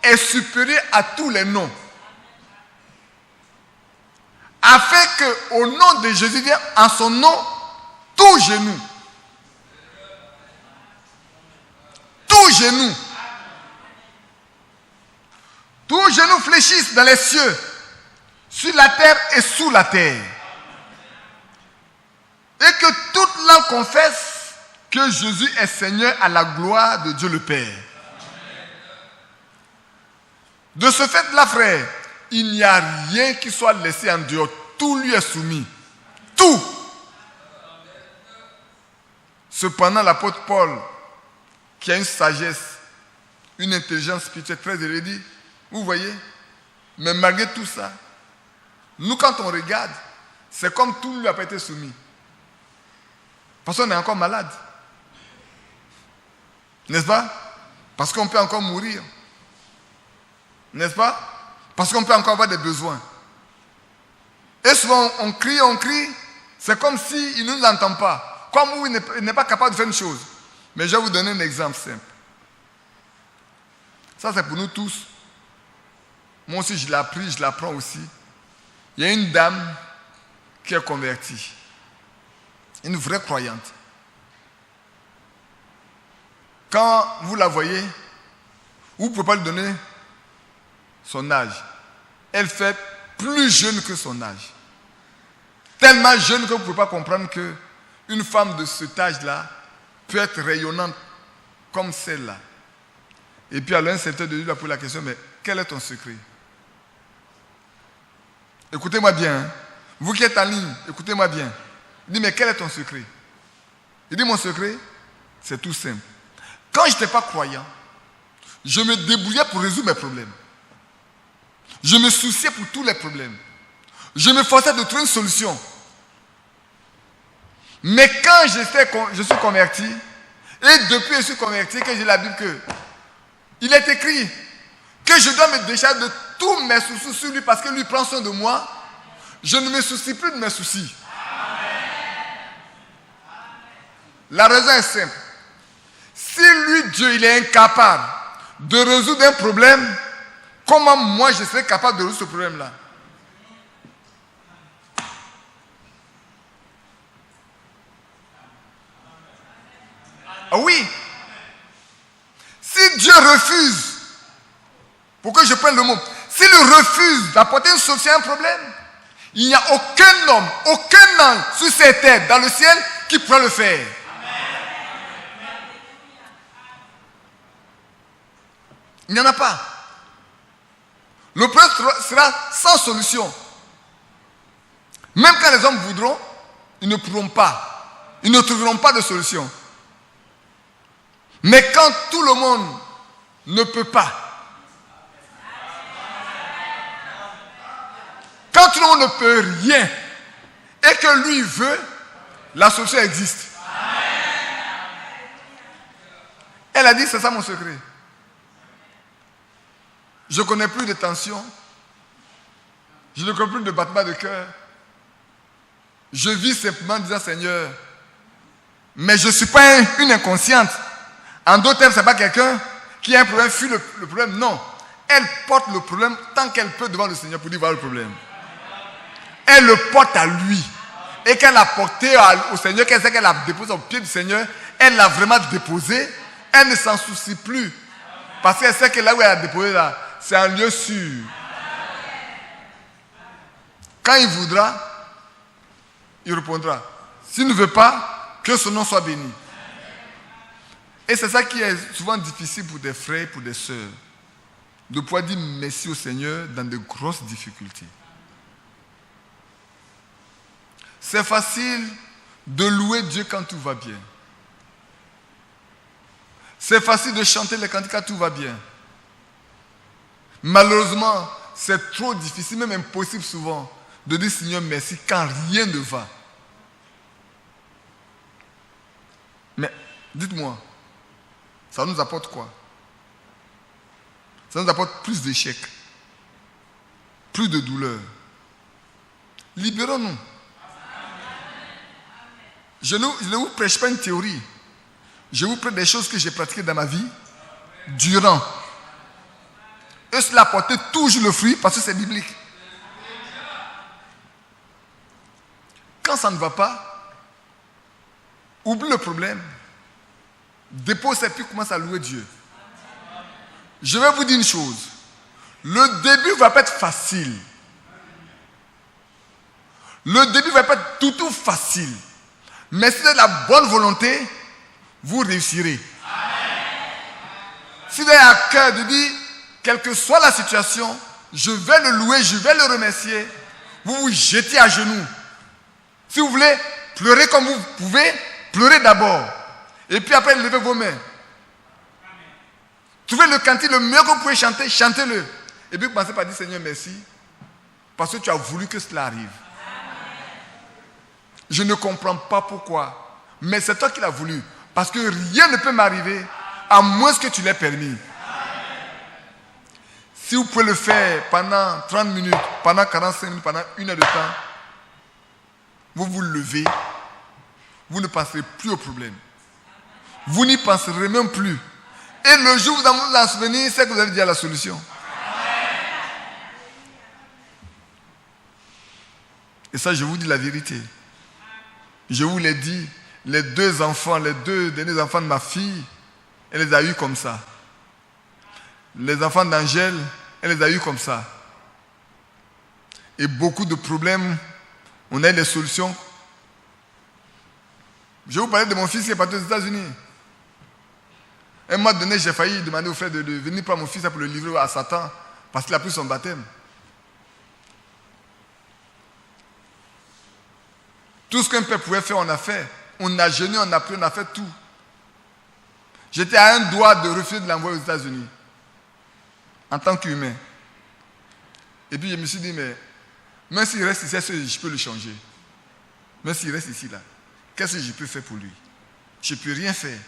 est supérieur à tous les noms. Afin qu'au nom de Jésus, en son nom, tout genou fléchisse dans les cieux, sur la terre et sous la terre. Et que toute langue confesse que Jésus est Seigneur à la gloire de Dieu le Père. De ce fait-là, frère, il n'y a rien qui soit laissé en dehors. Tout lui est soumis. Tout. Cependant, l'apôtre Paul, qui a une sagesse, une intelligence spirituelle très élevée, dit, vous voyez, mais malgré tout ça, nous quand on regarde, c'est comme tout lui a pas été soumis. Parce qu'on est encore malade. N'est-ce pas? Parce qu'on peut encore mourir. N'est-ce pas? Parce qu'on peut encore avoir des besoins. Et souvent on crie, c'est comme s'il ne nous entend pas. Comme où il n'est pas capable de faire une chose. Mais je vais vous donner un exemple simple. Ça c'est pour nous tous. Moi aussi je l'ai appris, je l'apprends aussi. Il y a une dame qui est convertie. Une vraie croyante. Quand vous la voyez, vous ne pouvez pas lui donner son âge. Elle fait plus jeune que son âge. Tellement jeune que vous ne pouvez pas comprendre qu'une femme de cet âge-là peut être rayonnante comme celle-là. Et puis alors un serviteur de Dieu lui a posé la question, mais quel est ton secret? Écoutez-moi bien. Hein. Vous qui êtes en ligne, écoutez-moi bien. Il dit, mais quel est ton secret? Il dit, mon secret, c'est tout simple. Quand je n'étais pas croyant, je me débrouillais pour résoudre mes problèmes. Je me souciais pour tous les problèmes. Je me forçais de trouver une solution. Mais quand je suis converti, et depuis que je suis converti, que j'ai la Bible, il est écrit que je dois me décharger de tous mes soucis sur lui parce que lui prend soin de moi, je ne me soucie plus de mes soucis. La raison est simple. Si lui, Dieu, il est incapable de résoudre un problème, comment moi je serais capable de résoudre ce problème-là? Ah oui. Si Dieu refuse, pour que je prenne le mot, s'il refuse d'apporter une solution à un problème, il n'y a aucun homme, aucun ange sur cette terre, dans le ciel, qui pourra le faire. Il n'y en a pas. Le problème sera sans solution. Même quand les hommes voudront, ils ne pourront pas. Ils ne trouveront pas de solution. Mais quand tout le monde ne peut pas, quand tout le monde ne peut rien, et que lui veut, la solution existe. Elle a dit, c'est ça mon secret. Je ne connais plus de tension. Je ne connais plus de battement de cœur. Je vis simplement en disant, Seigneur, mais je ne suis pas une inconsciente. En d'autres termes, ce n'est pas quelqu'un qui a un problème, fuit le problème. Non. Elle porte le problème tant qu'elle peut devant le Seigneur pour dire, voilà le problème. Elle le porte à lui. Et qu'elle l'a porté au Seigneur, qu'elle sait qu'elle l'a déposé au pied du Seigneur, elle l'a vraiment déposé. Elle ne s'en soucie plus. Parce qu'elle sait que là où elle a déposé là, c'est un lieu sûr. Quand il voudra, il répondra. S'il ne veut pas, que son nom soit béni. Et c'est ça qui est souvent difficile pour des frères et pour des sœurs. De pouvoir dire merci au Seigneur dans de grosses difficultés. C'est facile de louer Dieu quand tout va bien. C'est facile de chanter les cantiques quand tout va bien. Malheureusement, c'est trop difficile, même impossible souvent, de dire Seigneur merci quand rien ne va. Dites-moi, ça nous apporte quoi? Ça nous apporte plus d'échecs, plus de douleur. Libérons-nous. Je ne vous prêche pas une théorie. Je vous prêche des choses que j'ai pratiquées dans ma vie durant. Et cela apportait toujours le fruit parce que c'est biblique. Quand ça ne va pas, oublie le problème. Dépose ses pieds, commence à louer Dieu. Je vais vous dire une chose. Le début ne va pas être facile. Le début ne va pas être tout facile. Mais si vous avez la bonne volonté, vous réussirez. Si vous avez à cœur de dire, quelle que soit la situation, je vais le louer, je vais le remercier, vous vous jetez à genoux. Si vous voulez pleurer comme vous pouvez, pleurez d'abord. Et puis après, levez vos mains. Trouvez le cantique le mieux que vous pouvez chanter, chantez-le. Et puis commencez par dire, Seigneur, merci, parce que tu as voulu que cela arrive. Je ne comprends pas pourquoi, mais c'est toi qui l'as voulu. Parce que rien ne peut m'arriver à moins que tu l'aies permis. Si vous pouvez le faire pendant 30 minutes, pendant 45 minutes, pendant 1 heure de temps, vous vous levez, vous ne penserez plus au problème. Vous n'y penserez même plus. Et le jour où vous allez vous en souvenir, c'est que vous avez déjà la solution. Et ça, je vous dis la vérité. Je vous l'ai dit, les deux derniers enfants de ma fille, elle les a eus comme ça. Les enfants d'Angèle, elle les a eus comme ça. Et beaucoup de problèmes, on a eu des solutions. Je vais vous parler de mon fils qui est parti aux États-Unis. Un mois donné, j'ai failli demander au frère de venir prendre mon fils pour le livrer à Satan, parce qu'il a pris son baptême. Tout ce qu'un père pouvait faire, on a fait. On a jeûné, on a prié, on a fait tout. J'étais à un doigt de refuser de l'envoyer aux États-Unis, en tant qu'humain. Et puis je me suis dit, mais même s'il reste ici, je peux le changer. Même s'il reste ici, là, qu'est-ce que je peux faire pour lui? Je ne peux rien faire.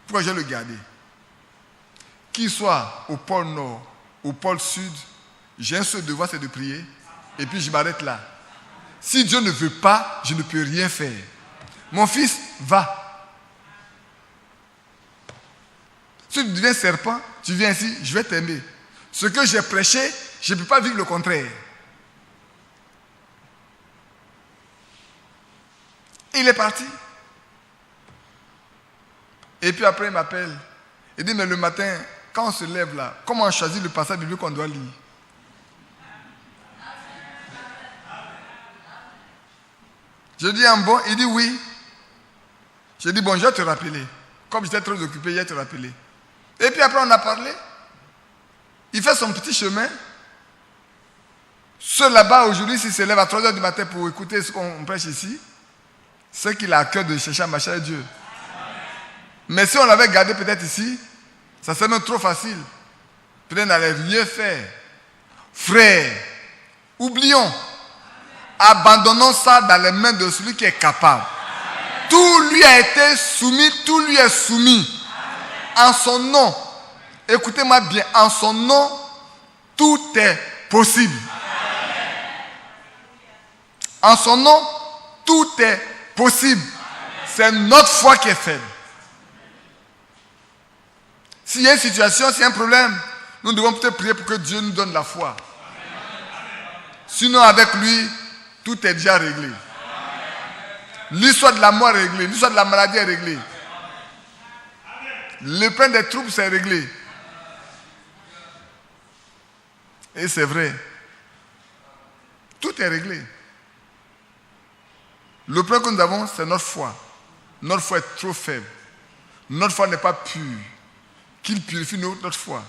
Pourquoi je vais le garder? Qu'il soit au pôle Nord, au pôle Sud, j'ai un seul devoir, c'est de prier. Et puis je m'arrête là. Si Dieu ne veut pas, je ne peux rien faire. Mon fils, va. Si tu deviens serpent, tu viens ici, je vais t'aimer. Ce que j'ai prêché, je ne peux pas vivre le contraire. Il est parti. Et puis après, il m'appelle. Il dit, mais le matin, quand on se lève là, comment on choisit le passage biblique qu'on doit lire? Je dis, un bon, il dit oui. Je dis, bon, je vais te rappeler. Comme j'étais très occupé, je vais te rappeler. Et puis après, on a parlé. Il fait son petit chemin. Ceux là-bas, aujourd'hui, s'il se lève à 3h du matin pour écouter ce qu'on prêche ici, c'est qu'il a à cœur de chercher à marcher avec Dieu. Mais si on l'avait gardé peut-être ici, ça serait même trop facile. Peut-être on n'allait rien faire. Frère, oublions. Abandonnons ça dans les mains de celui qui est capable. Tout lui a été soumis, tout lui est soumis. En son nom, écoutez-moi bien, en son nom, tout est possible. En son nom, tout est possible. C'est notre foi qui est faible. S'il y a une situation, s'il y a un problème, nous devons peut-être prier pour que Dieu nous donne la foi. Sinon, avec lui, tout est déjà réglé. L'histoire de la mort est réglée. L'histoire de la maladie est réglée. Le plein des troubles, c'est réglé. Et c'est vrai. Tout est réglé. Le problème que nous avons, c'est notre foi. Notre foi est trop faible. Notre foi n'est pas pure. Qu'il purifie notre foi.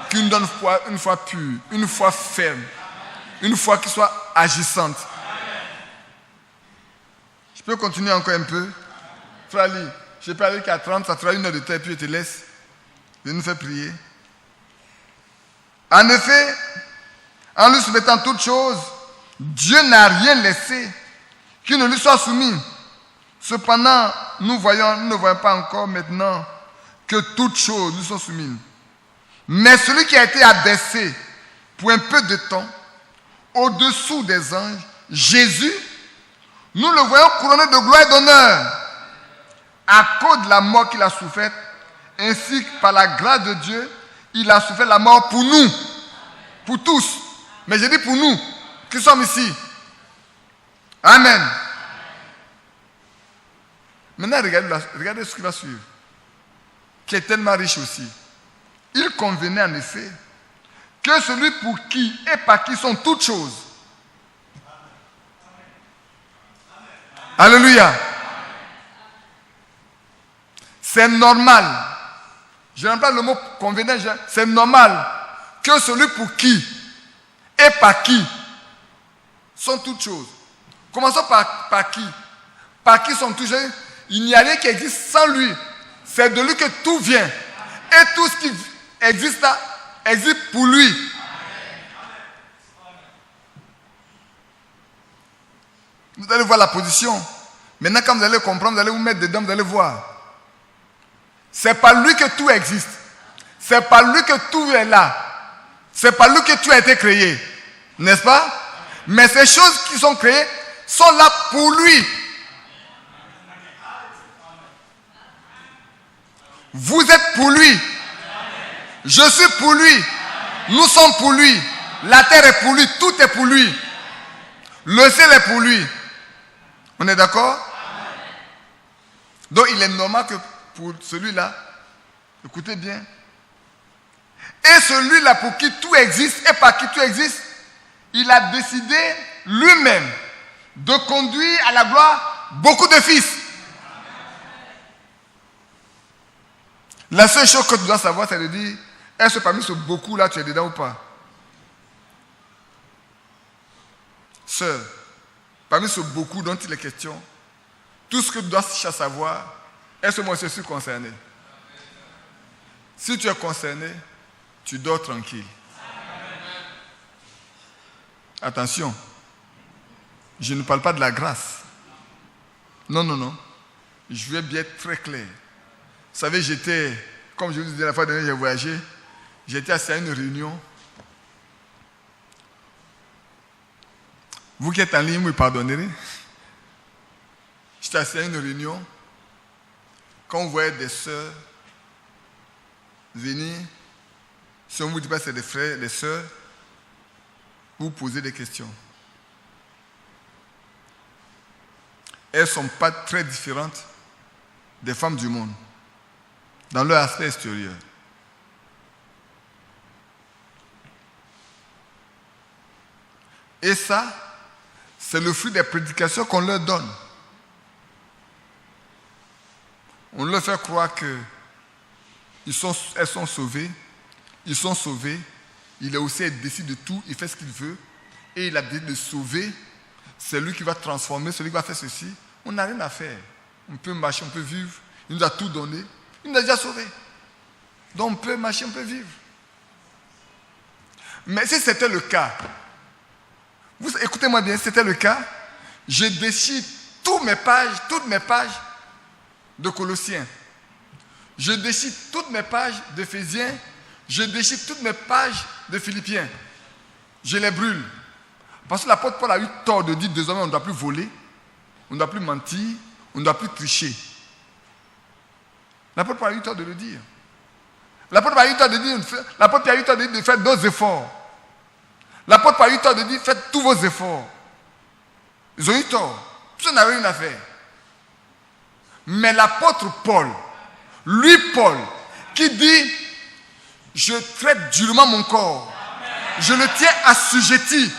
Qu'il nous donne une foi pure, une foi ferme, une foi qui soit agissante. Je peux continuer encore un peu? Frère Ali, je peux aller jusqu'à 30, ça fera 1 heure de temps et puis je te laisse. Je nous fais prier. En effet, en lui soumettant toutes choses, Dieu n'a rien laissé qui ne lui soit soumis. Cependant, nous ne voyons pas encore maintenant que toutes choses nous sont soumises. Mais celui qui a été abaissé pour un peu de temps au-dessous des anges, Jésus, nous le voyons couronné de gloire et d'honneur à cause de la mort qu'il a soufferte, ainsi que par la grâce de Dieu, il a souffert la mort pour nous, pour tous. Mais je dis pour nous qui sommes ici. Amen. Maintenant, regardez ce qui va suivre, qui est tellement riche aussi. Il convenait en effet que celui pour qui et par qui sont toutes choses. Alléluia. C'est normal. Je n'aime pas le mot convenait, c'est normal que celui pour qui et par qui sont toutes choses. Commençons par qui. Par qui sont toutes choses. Il n'y a rien qui existe sans lui. C'est de lui que tout vient. Et tout ce qui existe là, existe pour lui. Vous allez voir la position. Maintenant, quand vous allez comprendre, vous allez vous mettre dedans, vous allez voir. C'est par lui que tout existe. C'est par lui que tout est là. C'est par lui que tout a été créé. N'est-ce pas? Mais ces choses qui sont créées sont là pour lui. Vous êtes pour lui. Je suis pour lui. Nous sommes pour lui. La terre est pour lui. Tout est pour lui. Le ciel est pour lui. On est d'accord? Donc il est normal que pour celui-là, écoutez bien, et celui-là pour qui tout existe et par qui tout existe, il a décidé lui-même de conduire à la gloire beaucoup de fils. La seule chose que tu dois savoir, c'est de dire, est-ce que parmi ce beaucoup-là, tu es dedans ou pas? Sœur, parmi ce beaucoup dont il est question, tout ce que tu dois savoir, est-ce que moi je suis concerné? Si tu es concerné, tu dors tranquille. Attention, je ne parle pas de la grâce. Non, non, non. Je vais bien être très clair. Vous savez, comme je vous disais la fois dernière, j'ai voyagé, j'étais assis à une réunion. Vous qui êtes en ligne, vous me pardonnerez. J'étais assis à une réunion. Quand on voyait des sœurs venir, si on ne vous dit pas que c'est des frères, des sœurs, vous posez des questions. Elles ne sont pas très différentes des femmes du monde, dans leur aspect extérieur. Et ça, c'est le fruit des prédications qu'on leur donne. On leur fait croire qu'elles sont sauvées. Ils sont sauvés. Il est aussi décide de tout. Il fait ce qu'il veut. Et il a décidé de sauver. C'est lui qui va transformer, celui qui va faire ceci. On n'a rien à faire. On peut marcher, on peut vivre. Il nous a tout donné. Il nous a déjà sauvés. Donc on peut marcher, on peut vivre. Mais si c'était le cas, écoutez-moi bien, si c'était le cas, je déchire toutes mes pages de Colossiens. Je déchire toutes mes pages d'Éphésiens. Je déchire toutes mes pages de Philippiens. Je les brûle. Parce que l'apôtre Paul a eu tort de dire désormais on ne doit plus voler, on ne doit plus mentir, on ne doit plus tricher. L'apôtre Paul a eu tort de le dire. L'apôtre Paul a eu tort de dire de faire d'autres efforts. L'apôtre Paul a eu tort de dire faites tous vos efforts. Ils ont eu tort. Tout ça n'a rien à faire. Mais l'apôtre Paul, lui Paul, qui dit je traite durement mon corps, je le tiens assujetti.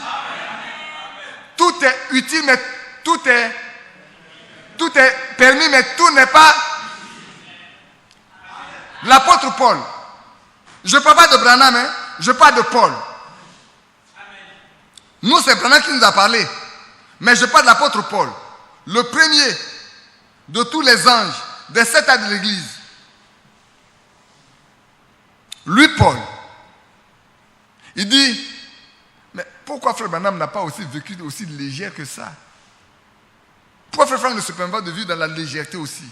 Tout est utile, mais tout est permis, mais tout n'est pas. L'apôtre Paul, je ne parle pas de Branham, hein, je parle de Paul. Nous, c'est Branham qui nous a parlé, mais je parle de l'apôtre Paul, le premier de tous les anges des 7 âges de l'Église. Lui, Paul, il dit, mais pourquoi Frère Branham n'a pas aussi vécu aussi légère que ça? Pourquoi Frère Franck ne se permet pas de vivre dans la légèreté aussi?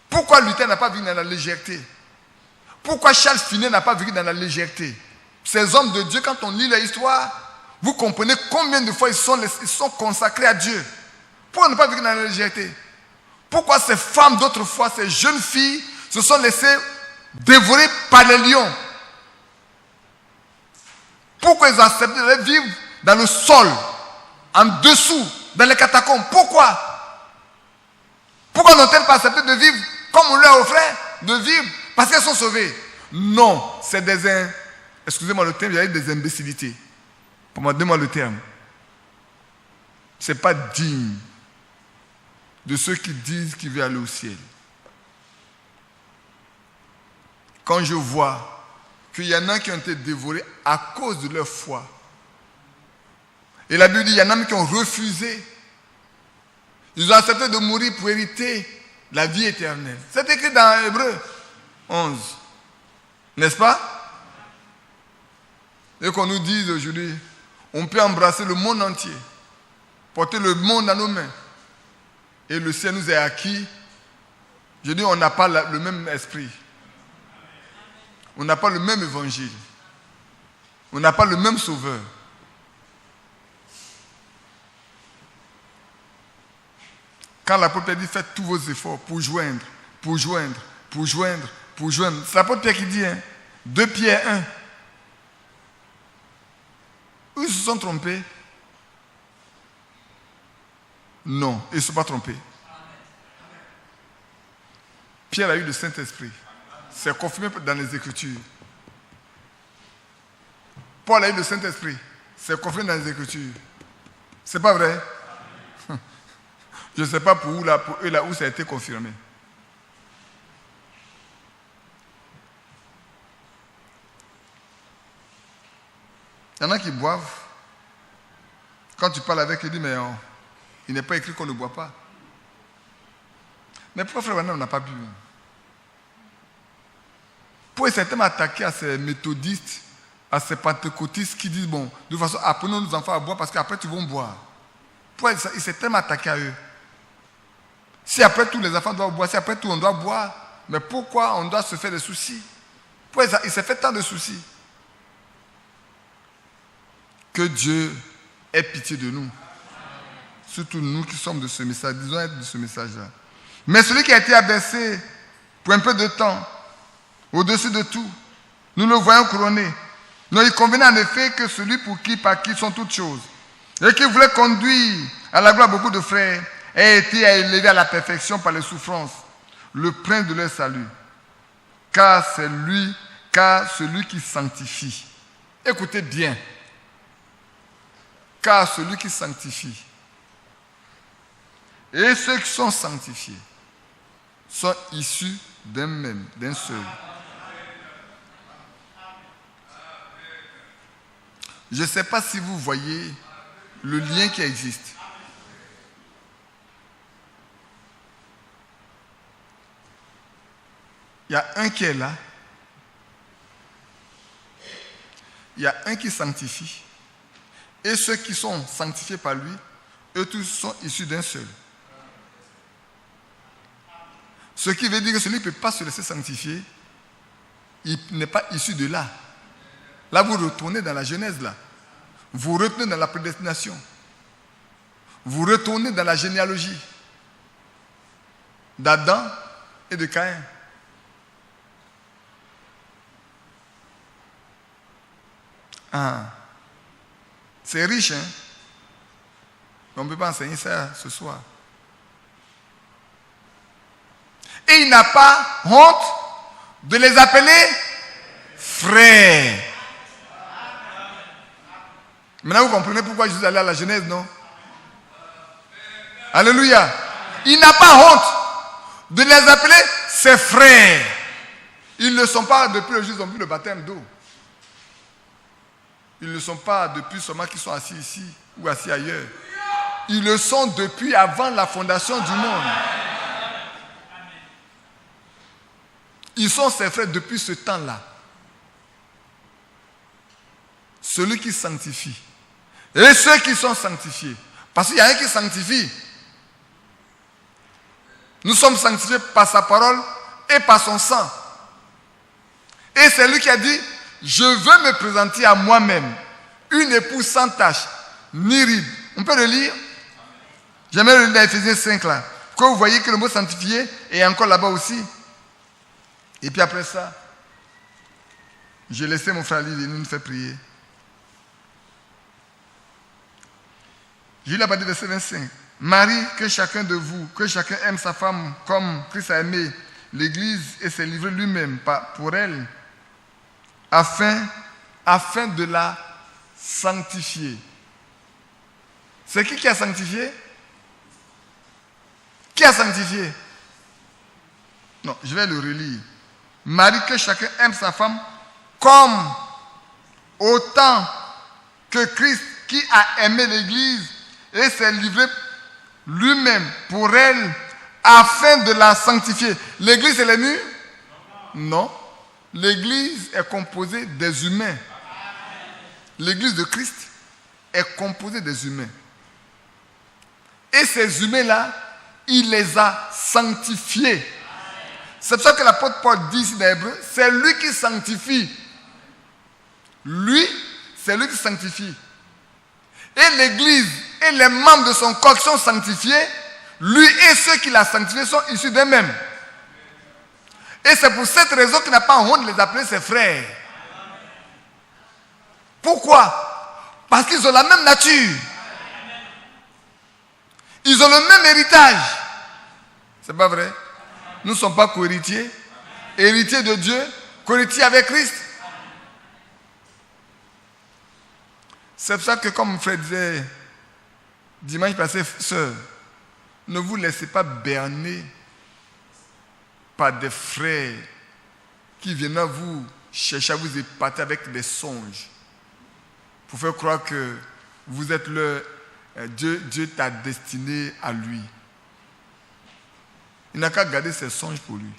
Pourquoi Luther n'a pas vécu dans la légèreté? Pourquoi Charles Finet n'a pas vécu dans la légèreté? Ces hommes de Dieu, quand on lit leur histoire, vous comprenez combien de fois ils sont consacrés à Dieu. Pourquoi ne pas vivre dans la légèreté? Pourquoi ces femmes d'autrefois, ces jeunes filles, se sont laissées dévorer par les lions? Pourquoi ils ont accepté de vivre dans le sol, en dessous, dans les catacombes? Pourquoi? Pourquoi n'ont-elles pas accepté de vivre comme on leur offrait de vivre parce qu'elles sont sauvées? Non, c'est excusez-moi le terme, il y a des imbécilités. Pour moi, donne-moi le terme. Ce n'est pas digne de ceux qui disent qu'ils veulent aller au ciel. Quand je vois qu'il y en a qui ont été dévorés à cause de leur foi, et la Bible dit qu'il y en a même qui ont refusé, ils ont accepté de mourir pour hériter la vie éternelle. C'est écrit dans Hébreux 11. N'est-ce pas? Et qu'on nous dise aujourd'hui, on peut embrasser le monde entier, porter le monde dans nos mains, et le ciel nous est acquis. Je dis, on n'a pas le même esprit. On n'a pas le même évangile. On n'a pas le même sauveur. Quand l'apôtre Pierre dit, faites tous vos efforts pour joindre. C'est l'apôtre Pierre qui dit, 2 Pierre 1. Où ils se sont trompés? Non, ils ne se sont pas trompés. Pierre a eu le Saint-Esprit. C'est confirmé dans les Écritures. Paul a eu le Saint-Esprit. C'est confirmé dans les Écritures. C'est pas vrai? Je ne sais pas pour eux là où ça a été confirmé. Il y en a qui boivent. Quand tu parles avec eux, ils disent, mais il n'est pas écrit qu'on ne boit pas. Mais pourquoi Frère Branham n'a pas bu? Pourquoi il s'est tellement attaqué à ces méthodistes, à ces pentecôtistes qui disent, bon, de toute façon, apprenons nos enfants à boire parce qu'après, tu vas boire. Pourquoi il s'est tellement attaqué à eux? Si après tout, les enfants doivent boire, si après tout, on doit boire, mais pourquoi on doit se faire des soucis? Pourquoi il s'est fait tant de soucis? Que Dieu ait pitié de nous. Surtout nous qui sommes de ce message, disons être de ce message-là. Mais celui qui a été abaissé pour un peu de temps, au-dessus de tout, nous le voyons couronné. Non, il convenait en effet que celui par qui sont toutes choses, et qui voulait conduire à la gloire beaucoup de frères, ait été élevé à la perfection par les souffrances, le prince de leur salut. Car celui qui sanctifie. Écoutez bien. Car celui qui sanctifie et ceux qui sont sanctifiés sont issus d'un même, d'un seul. Je ne sais pas si vous voyez le lien qui existe. Il y a un qui est là. Il y a un qui sanctifie. Et ceux qui sont sanctifiés par lui, eux tous sont issus d'un seul. Ce qui veut dire que celui qui ne peut pas se laisser sanctifier, il n'est pas issu de là. Là, vous retournez dans la Genèse, là. Vous retournez dans la prédestination. Vous retournez dans la généalogie d'Adam et de Caïn. Ah. C'est riche, hein? Mais on ne peut pas enseigner ça ce soir. Et il n'a pas honte de les appeler frères. Maintenant, vous comprenez pourquoi Jésus allait à la Genèse, non? Alléluia. Il n'a pas honte de les appeler ses frères. Ils ne sont pas depuis le jour où ils ont vu le baptême d'eau. Ils ne sont pas depuis seulement qu'ils sont assis ici ou assis ailleurs. Ils le sont depuis avant la fondation du monde. Ils sont ses frères depuis ce temps-là. Celui qui sanctifie Et ceux qui sont sanctifiés. Parce qu'il y a un qui sanctifie. Nous sommes sanctifiés par sa parole et par son sang. Et c'est lui qui a dit, je veux me présenter à moi-même une épouse sans tache, ni ride. On peut le lire? J'aimerais le lire dans Ephésiens 5 là. Que vous voyez que le mot sanctifié est encore là-bas aussi. Et puis après ça, j'ai laissé mon frère lire et nous fait prier. J'ai là-bas dit verset 25. Marie, que chacun de vous, que chacun aime sa femme comme Christ a aimé l'Église et s'est livré lui-même pour elle, afin de la sanctifier. C'est qui a sanctifié? Qui a sanctifié? Non, je vais le relire. Marie, que chacun aime sa femme comme autant que Christ qui a aimé l'Église et s'est livré lui-même pour elle afin de la sanctifier. L'Église, elle est nue? Non. L'Église est composée des humains. L'Église de Christ est composée des humains. Et ces humains-là, il les a sanctifiés. C'est pour ça que l'apôtre Paul dit ici dans l'Hébreu, c'est lui qui sanctifie. Lui, c'est lui qui sanctifie. Et l'Église et les membres de son corps qui sont sanctifiés, lui et ceux qui l'ont sanctifié sont issus d'eux-mêmes. Et c'est pour cette raison qu'il n'a pas honte de les appeler ses frères. Pourquoi? Parce qu'ils ont la même nature. Ils ont le même héritage. C'est pas vrai? Nous ne sommes pas co-héritiers. Héritiers de Dieu, co-héritiers avec Christ. C'est pour ça que, comme mon frère disait dimanche passé, sœur, ne vous laissez pas berner par des frères qui viennent à vous chercher à vous épater avec des songes pour faire croire que vous êtes leur Dieu t'a destiné à lui. Il n'a qu'à garder ses songes pour lui.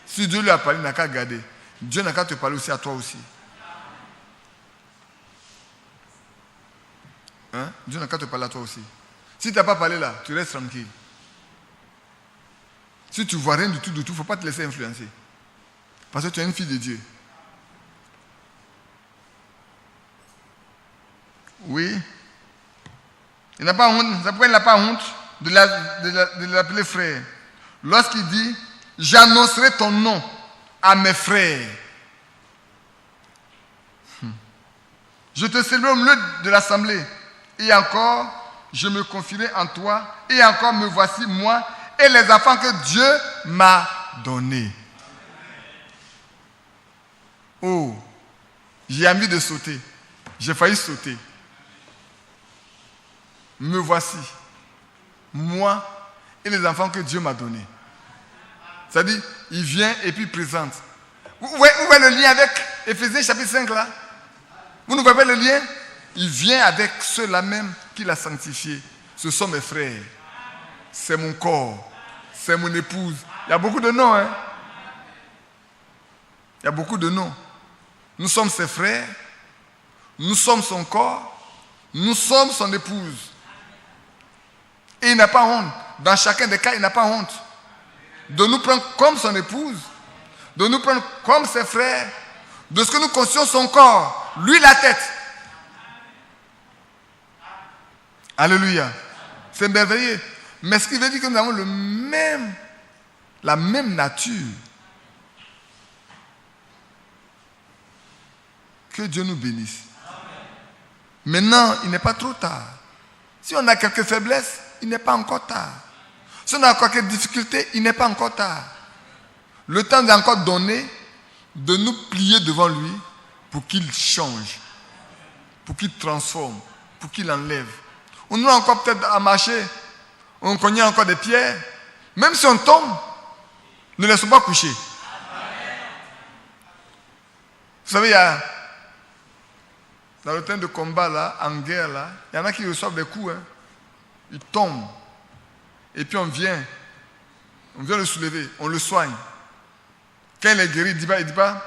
Si Dieu lui a parlé, il n'a qu'à garder. Dieu n'a qu'à te parler aussi à toi aussi. Hein? Dieu n'a qu'à te parler à toi aussi. Si tu n'as pas parlé là, tu restes tranquille. Si tu ne vois rien du tout, il ne faut pas te laisser influencer. Parce que tu es une fille de Dieu. Oui. Il n'a pas honte. C'est pourquoi il n'a pas honte de l'appeler frère. Lorsqu'il dit, j'annoncerai ton nom à mes frères. Je te célébrerai au milieu de l'assemblée. Et encore, je me confierai en toi. Et encore, me voici moi et les enfants que Dieu m'a donnés. Oh, j'ai envie de sauter. J'ai failli sauter. Me voici, moi et les enfants que Dieu m'a donnés. C'est-à-dire, il vient et puis il présente. Vous voyez le lien avec Ephésiens chapitre 5 là? Vous ne voyez pas le lien? Il vient avec ceux-là même qu'il a sanctifiés. Ce sont mes frères. C'est mon corps. C'est mon épouse. Il y a beaucoup de noms. Hein? Il y a beaucoup de noms. Nous sommes ses frères. Nous sommes son corps. Nous sommes son épouse. Et il n'a pas honte. Dans chacun des cas, il n'a pas honte. De nous prendre comme son épouse. De nous prendre comme ses frères. De ce que nous considérons son corps. Lui, la tête. Alléluia. C'est merveilleux. Mais ce qui veut dire que nous avons la même nature. Que Dieu nous bénisse. Maintenant, il n'est pas trop tard. Si on a quelques faiblesses, il n'est pas encore tard. Si on a encore quelques difficultés, il n'est pas encore tard. Le temps est encore donné de nous plier devant lui pour qu'il change, pour qu'il transforme, pour qu'il enlève. On a encore peut-être à marcher, on connaît encore des pierres. Même si on tombe, ne laissons pas coucher. Vous savez, il y a dans le temps de combat, là, en guerre, là, il y en a qui reçoivent des coups. Hein. Ils tombent. Et puis on vient le soulever, on le soigne. Quand il est guéri, il ne dit pas,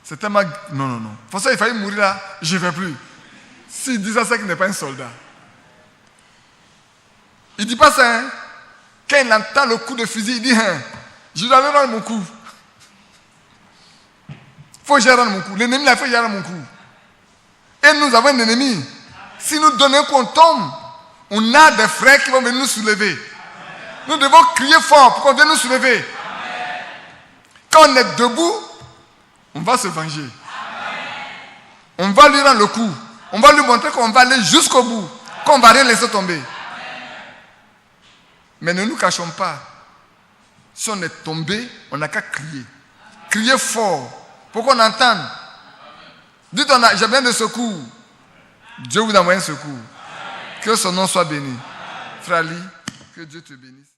C'est tellement... Non. Pour ça, il fallait mourir là, je ne vais plus. S'il dit ça, c'est qu'il n'est pas un soldat. Il ne dit pas ça, hein. Quand il entend le coup de fusil, il dit, hein, je dois aller rendre mon coup. Il faut que je rende mon coup. L'ennemi, là, il faut que je rende mon coup. Et nous avons un ennemi. Si nous donnons qu'on tombe, on a des frères qui vont venir nous soulever. Nous devons crier fort pour qu'on vienne nous soulever. Quand on est debout, on va se venger. On va lui rendre le coup. On va lui montrer qu'on va aller jusqu'au bout. Qu'on ne va rien laisser tomber. Mais ne nous cachons pas. Si on est tombé, on n'a qu'à crier. Crier fort pour qu'on entende. Dites, j'ai besoin de secours. Dieu vous envoie un secours. Que son nom soit béni. Frère Ali, que Dieu te bénisse.